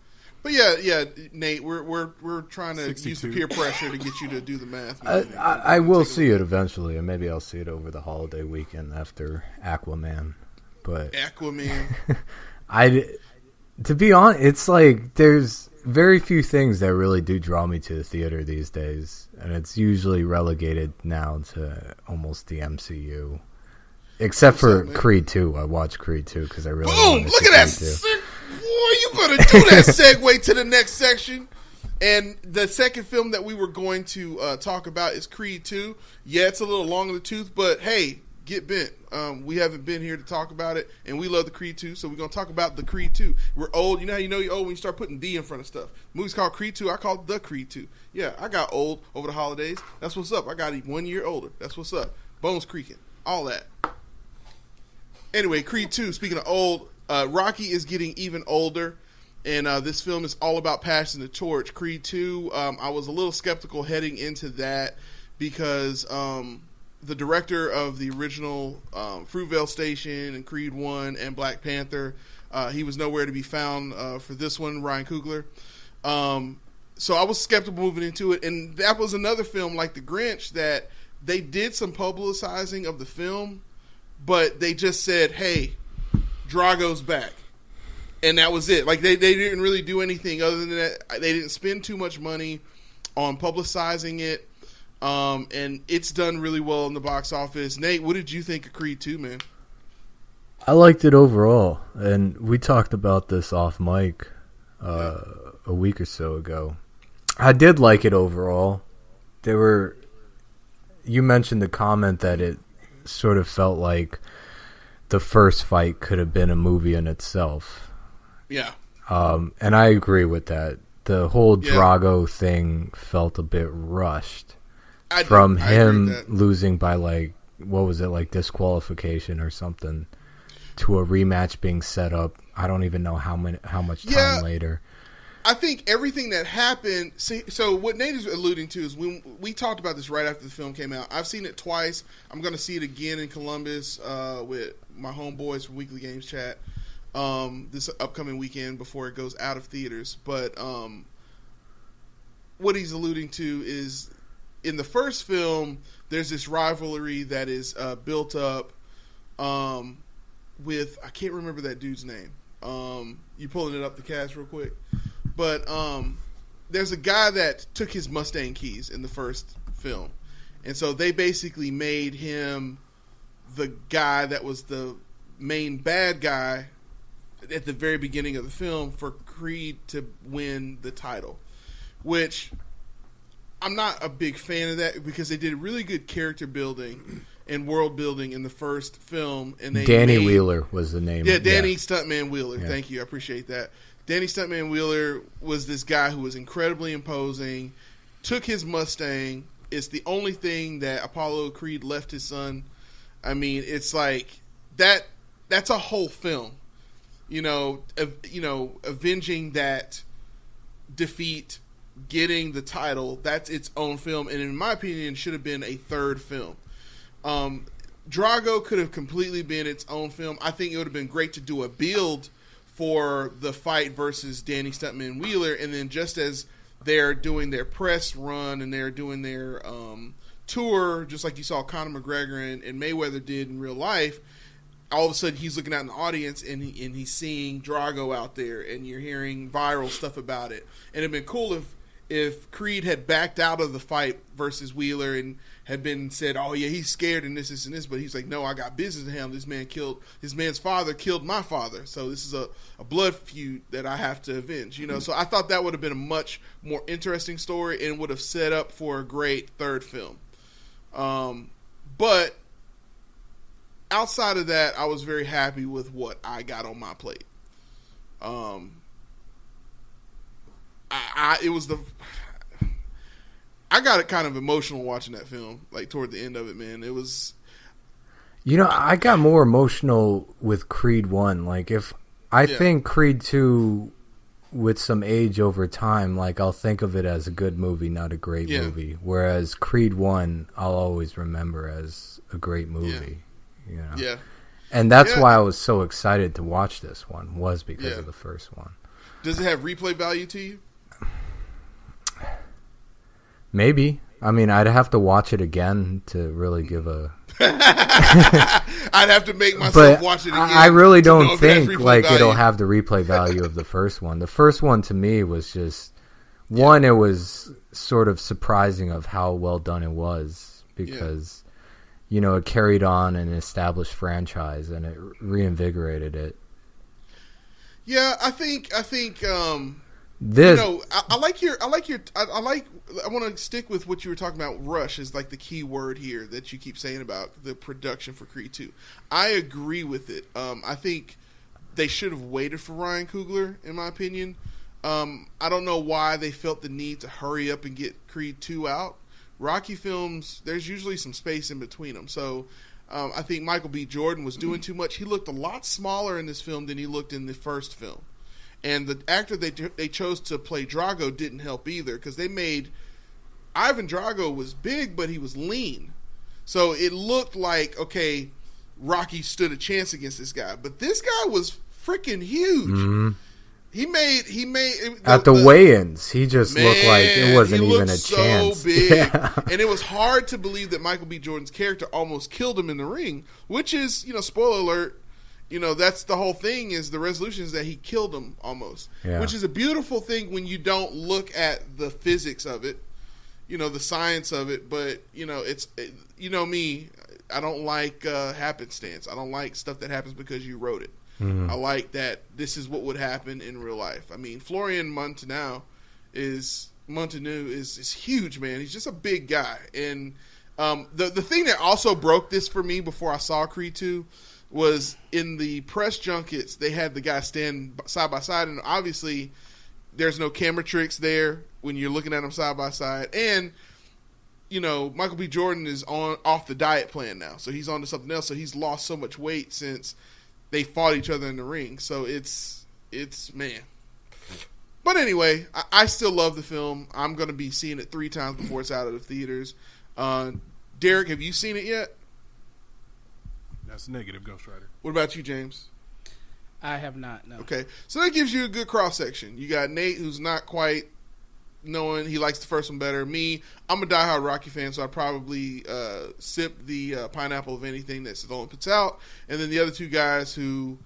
S2: But yeah, Nate, we're trying to
S5: 62.
S2: use the peer pressure to get you to do the math.
S4: I will see it eventually, and maybe I'll see it over the holiday weekend after Aquaman. But
S2: Aquaman,
S4: to be honest, it's like there's very few things that really do draw me to the theater these days, and it's usually relegated now to almost the MCU. Except for Creed 2. I watched Creed 2 because I really wanted to see
S2: look at that
S4: Creed 2.
S2: Boy, you better do that segue to the next section. And the second film that we were going to talk about is Creed 2. Yeah, it's a little long in the tooth, but hey, get bent. We haven't been here to talk about it, and we love the Creed 2, so we're going to talk about the Creed 2. We're old. You know how you're old when you start putting D in front of stuff. The movie's called Creed 2. I call it the Creed 2. Yeah, I got old over the holidays. That's what's up. I got 1 year older. That's what's up. Bones creaking. All that. Anyway, Creed 2, speaking of old, Rocky is getting even older, and this film is all about passing the torch. Creed 2, I was a little skeptical heading into that because the director of the original Fruitvale Station and Creed 1 and Black Panther, he was nowhere to be found for this one, Ryan Coogler. So I was skeptical moving into it, and that was another film like The Grinch that they did some publicizing of the film, but they just said, hey, Drago's back. And that was it. Like, they didn't really do anything other than that. They didn't spend too much money on publicizing it. And it's done really well in the box office. Nate, what did you think of Creed 2, man?
S4: I liked it overall. And we talked about this off mic a week or so ago. I did like it overall. You mentioned the comment that it sort of felt like the first fight could have been a movie in itself.
S2: Yeah.
S4: And I agree with that. The whole Drago thing felt a bit rushed. From him losing by disqualification or something to a rematch being set up. I don't even know how much time later.
S2: I think everything that happened. So what Nate is alluding to is when we talked about this right after the film came out. I've seen it twice. I'm going to see it again in Columbus with my homeboys from Weekly Games Chat. this upcoming weekend before it goes out of theaters. But what he's alluding to is in the first film, there's this rivalry that is built up with, I can't remember that dude's name. You pulling it up the cast real quick? But there's a guy that took his Mustang keys in the first film. And so they basically made him the guy that was the main bad guy at the very beginning of the film for Creed to win the title. Which I'm not a big fan of that because they did really good character building and world building in the first film. And
S4: Danny Wheeler was the name.
S2: Yeah, Danny Stuntman Wheeler. Yeah. Thank you. I appreciate that. Danny Stuntman Wheeler was this guy who was incredibly imposing, took his Mustang. It's the only thing that Apollo Creed left his son. I mean, it's like that's a whole film. Avenging that defeat, getting the title, that's its own film, and in my opinion should have been a third film. Drago could have completely been its own film. I think it would have been great to do a build for the fight versus Danny Stuntman Wheeler, and then just as they're doing their press run and they're doing their tour, just like you saw Conor McGregor and Mayweather did in real life, all of a sudden he's looking out in the audience and he's seeing Drago out there, and you're hearing viral stuff about it. And it'd been cool if Creed had backed out of the fight versus Wheeler and had been said, oh yeah, he's scared and this and this, but he's like, no, I got business to handle. This man's father killed my father, so this is a blood feud that I have to avenge. So I thought that would have been a much more interesting story and would have set up for a great third film. But outside of that, I was very happy with what I got on my plate. I got kind of emotional watching that film, like toward the end of it, man. It was,
S4: I got more emotional with Creed 1. Like if I think Creed 2 with some age over time, like I'll think of it as a good movie, not a great movie. Whereas Creed 1, I'll always remember as a great movie.
S2: Yeah.
S4: And that's why I was so excited to watch this one, was because of the first one.
S2: Does it have replay value to you?
S4: Maybe. I mean, I'd have to watch it again to really give a...
S2: I'd have to make myself watch it again.
S4: I really don't think like it'll have the replay value of the first one. The first one to me was just... One, it was sort of surprising of how well done it was because... it carried on an established franchise and it reinvigorated it.
S2: Yeah, I think
S4: this.
S2: I want to stick with what you were talking about. Rush is like the key word here that you keep saying about the production for Creed 2. I agree with it. I think they should have waited for Ryan Coogler, in my opinion. I don't know why they felt the need to hurry up and get Creed 2 out. Rocky films, there's usually some space in between them. So I think Michael B. Jordan was doing too much. He looked a lot smaller in this film than he looked in the first film. And the actor they chose to play Drago didn't help either, because they made Ivan Drago was big, but he was lean. So it looked like, okay, Rocky stood a chance against this guy. But this guy was freaking huge. Mm-hmm. He made
S4: at the weigh-ins. He just looked like it wasn't even a chance.
S2: So big, and it was hard to believe that Michael B. Jordan's character almost killed him in the ring. Which is, spoiler alert. That's the whole thing. Is the resolution is that he killed him almost, which is a beautiful thing when you don't look at the physics of it, the science of it. But it's me. I don't like happenstance. I don't like stuff that happens because you wrote it. Mm-hmm. I like that this is what would happen in real life. I mean, Florian Munteanu is huge, man. He's just a big guy. And the thing that also broke this for me before I saw Creed 2 was in the press junkets, they had the guy stand side by side, and obviously there's no camera tricks there when you're looking at them side by side. And Michael B. Jordan is off the diet plan now, so he's on to something else. So he's lost so much weight since they fought each other in the ring. So it's man. But anyway, I still love the film. I'm going to be seeing it 3 times before it's out of the theaters. Derek, have you seen it yet?
S5: That's negative, Ghost Rider.
S2: What about you, James?
S3: I have not, no.
S2: Okay, so that gives you a good cross-section. You got Nate, who's not quite knowing, he likes the first one better. Me, I'm a diehard Rocky fan, so I probably sip the pineapple of anything that Stallone puts out. And then the other two guys who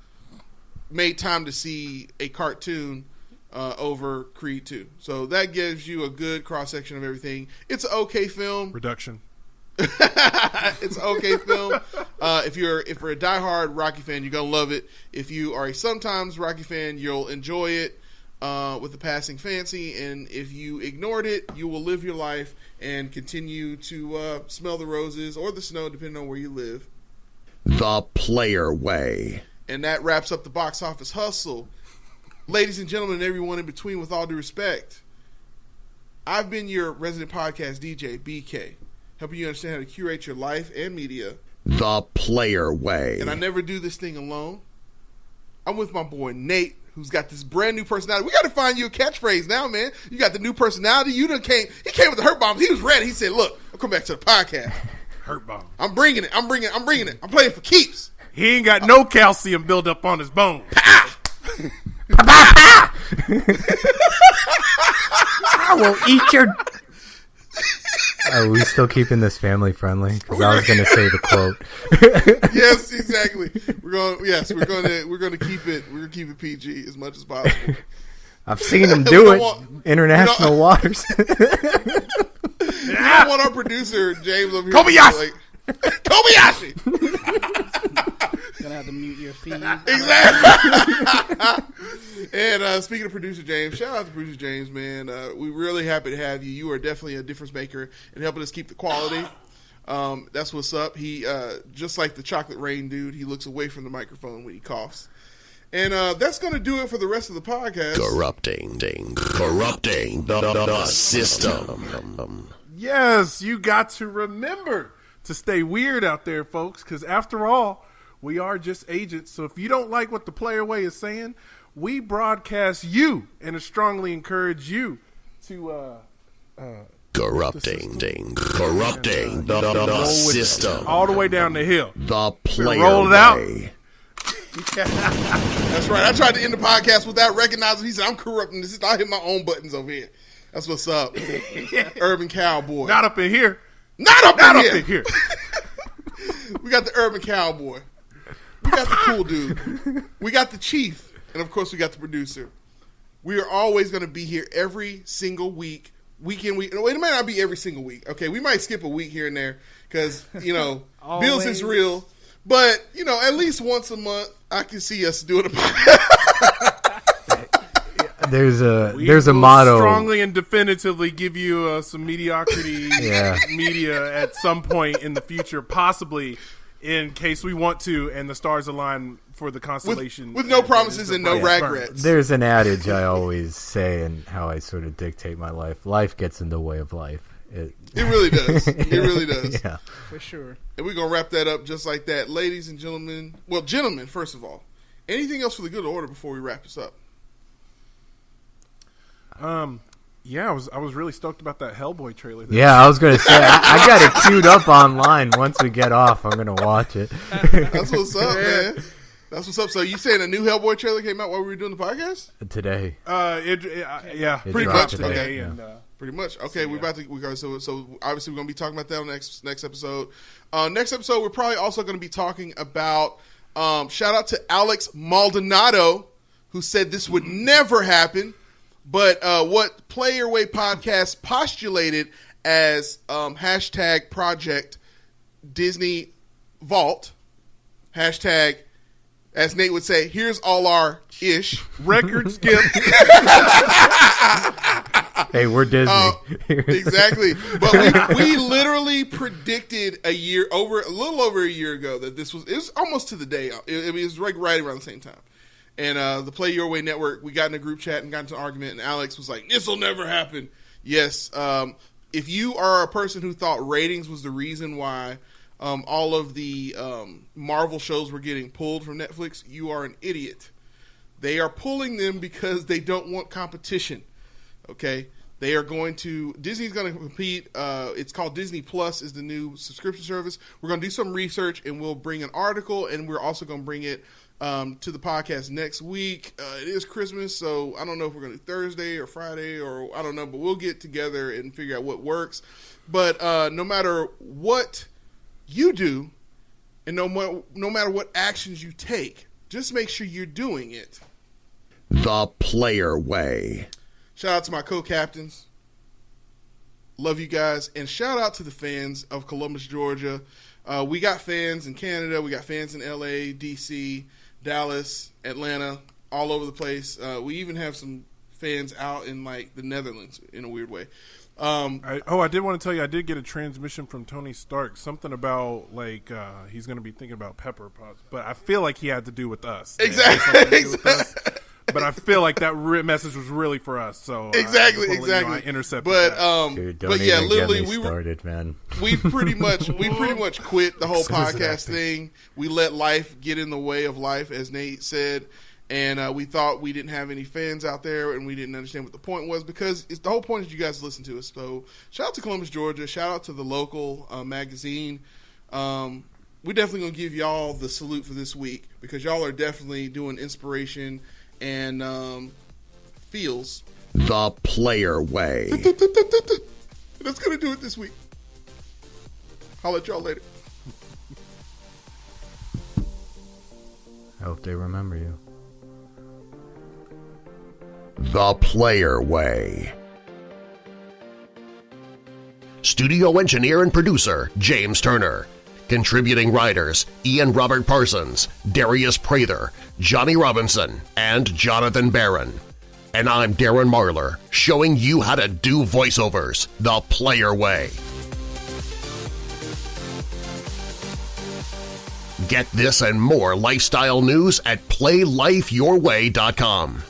S2: made time to see a cartoon over Creed 2. So that gives you a good cross-section of everything. It's an okay film.
S5: Reduction.
S2: It's an okay film. If you're a diehard Rocky fan, you're gonna love it. If you are a sometimes Rocky fan, you'll enjoy it with the passing fancy. And if you ignored it, you will live your life and continue to smell the roses or the snow, depending on where you live.
S1: The Player Way.
S2: And that wraps up the box office hustle. Ladies and gentlemen, and everyone in between, with all due respect, I've been your resident podcast DJ, BK, helping you understand how to curate your life and media.
S1: The Player Way.
S2: And I never do this thing alone. I'm with my boy Nate, who's got this brand new personality. We got to find you a catchphrase now, man. You got the new personality. He came with the hurt bombs. He was ready. He said, "Look, I'll come back to the podcast.
S5: Hurt bomb.
S2: I'm bringing it. I'm bringing it. I'm playing for keeps."
S5: He ain't got no calcium built up on his bones.
S4: I will eat your. Are we still keeping this family friendly? Because I was going to say the quote.
S2: Yes, exactly. We're going to keep it. We're going to keep it PG as much as possible.
S4: I've seen him do it. International waters.
S2: We don't want our producer James over here.
S5: Kobayashi.
S2: Kobayashi.
S3: Gonna have to mute your feed.
S2: Exactly. And speaking of producer James, shout out to producer James, man. We're really happy to have you. You are definitely a difference maker in helping us keep the quality. That's what's up. He just like the chocolate rain dude, he looks away from the microphone when he coughs. And that's going to do it for the rest of the podcast.
S1: Corrupting the system.
S5: Yes, you got to remember to stay weird out there, folks, because after all, we are just agents. So if you don't like what the Player Way is saying, we broadcast you and strongly encourage you to
S1: corrupting the system.
S5: All the way down the hill.
S1: The Player
S5: roll it out.
S1: Way.
S2: That's right. I tried to end the podcast without recognizing. He said, "I'm corrupting this. I hit my own buttons over here." That's what's up. Urban Cowboy.
S5: Not up in here.
S2: Not up
S5: Not
S2: in
S5: up
S2: here.
S5: in here.
S2: We got the Urban Cowboy. We got the cool dude. We got the chief. And, of course, we got the producer. We are always going to be here every single week. Week in, week. It might not be every single week. Okay, we might skip a week here and there because, bills is real. But, at least once a month, I can see us doing a podcast.
S4: There's a motto.
S5: Strongly and definitively give you some mediocrity media at some point in the future, possibly in case we want to, and the stars align for the constellation.
S2: With no promises and no regrets.
S4: There's an adage I always say and how I sort of dictate my life. Life gets in the way of life. It
S2: really does. It really does.
S4: Yeah.
S3: For sure.
S2: And we're going to wrap that up just like that. Ladies and gentlemen. Well, gentlemen, first of all. Anything else for the good order before we wrap this up?
S5: Yeah, I was really stoked about that Hellboy trailer.
S4: Yeah, I was going to say, I got it queued up online. Once we get off, I'm going to watch it.
S2: That's what's up, man. That's what's up. So you saying a new Hellboy trailer came out while we were doing the podcast?
S4: Today.
S5: Yeah.
S2: Pretty much.
S4: Today.
S2: Okay.
S5: And,
S2: pretty much. Okay, we're about to so obviously we're going to be talking about that on next episode. Next episode, we're probably also going to be talking about, shout out to Alex Maldonado, who said this would never happen. But what Player Way Podcast postulated as hashtag Project Disney Vault, hashtag, as Nate would say, here's all our ish.
S5: record skip.
S4: Hey, we're Disney.
S2: Exactly. But we literally predicted a little over a year ago that it was almost to the day. It was right around the same time. And the Play Your Way Network, we got in a group chat and got into an argument, and Alex was like, "This will never happen." Yes, if you are a person who thought ratings was the reason why all of the Marvel shows were getting pulled from Netflix, you are an idiot. They are pulling them because they don't want competition. Okay, Disney's going to compete. It's called Disney Plus is the new subscription service. We're going to do some research and we'll bring an article, and we're also going to bring it to the podcast next week. It is Christmas, so I don't know if we're going to do Thursday or Friday or I don't know, but we'll get together and figure out what works. But no matter what you do and no matter what actions you take, just make sure you're doing it
S1: the player way.
S2: Shout out to my co-captains. Love you guys. And shout out to the fans of Columbus, Georgia. We got fans in Canada. We got fans in LA, DC, Dallas, Atlanta, all over the place. We even have some fans out in like the Netherlands in a weird way.
S5: I did want to tell you, I did get a transmission from Tony Stark, something about like he's going to be thinking about pepper pots, but I feel like he had to do with us.
S2: Exactly.
S5: But I feel like that message was really for us. So
S2: exactly.
S5: I intercepted
S2: but
S5: that.
S4: Dude, don't
S2: but yeah,
S4: even
S2: literally,
S4: get me started, man.
S2: we pretty much quit the whole podcast thing. We let life get in the way of life, as Nate said, and we thought we didn't have any fans out there, and we didn't understand what the point was, because the whole point is you guys listen to us. So shout out to Columbus, Georgia. Shout out to the local magazine. We're definitely gonna give y'all the salute for this week, because y'all are definitely doing inspiration and feels
S1: the player way.
S2: That's gonna do it this week. I'll let y'all later.
S4: I hope they remember you.
S1: The player way. Studio engineer and producer James Turner. Contributing writers Ian Robert Parsons, Darius Prather, Johnny Robinson, and Jonathan Barron. And I'm Darren Marlar, showing you how to do voiceovers the player way. Get this and more lifestyle news at PlayLifeYourWay.com.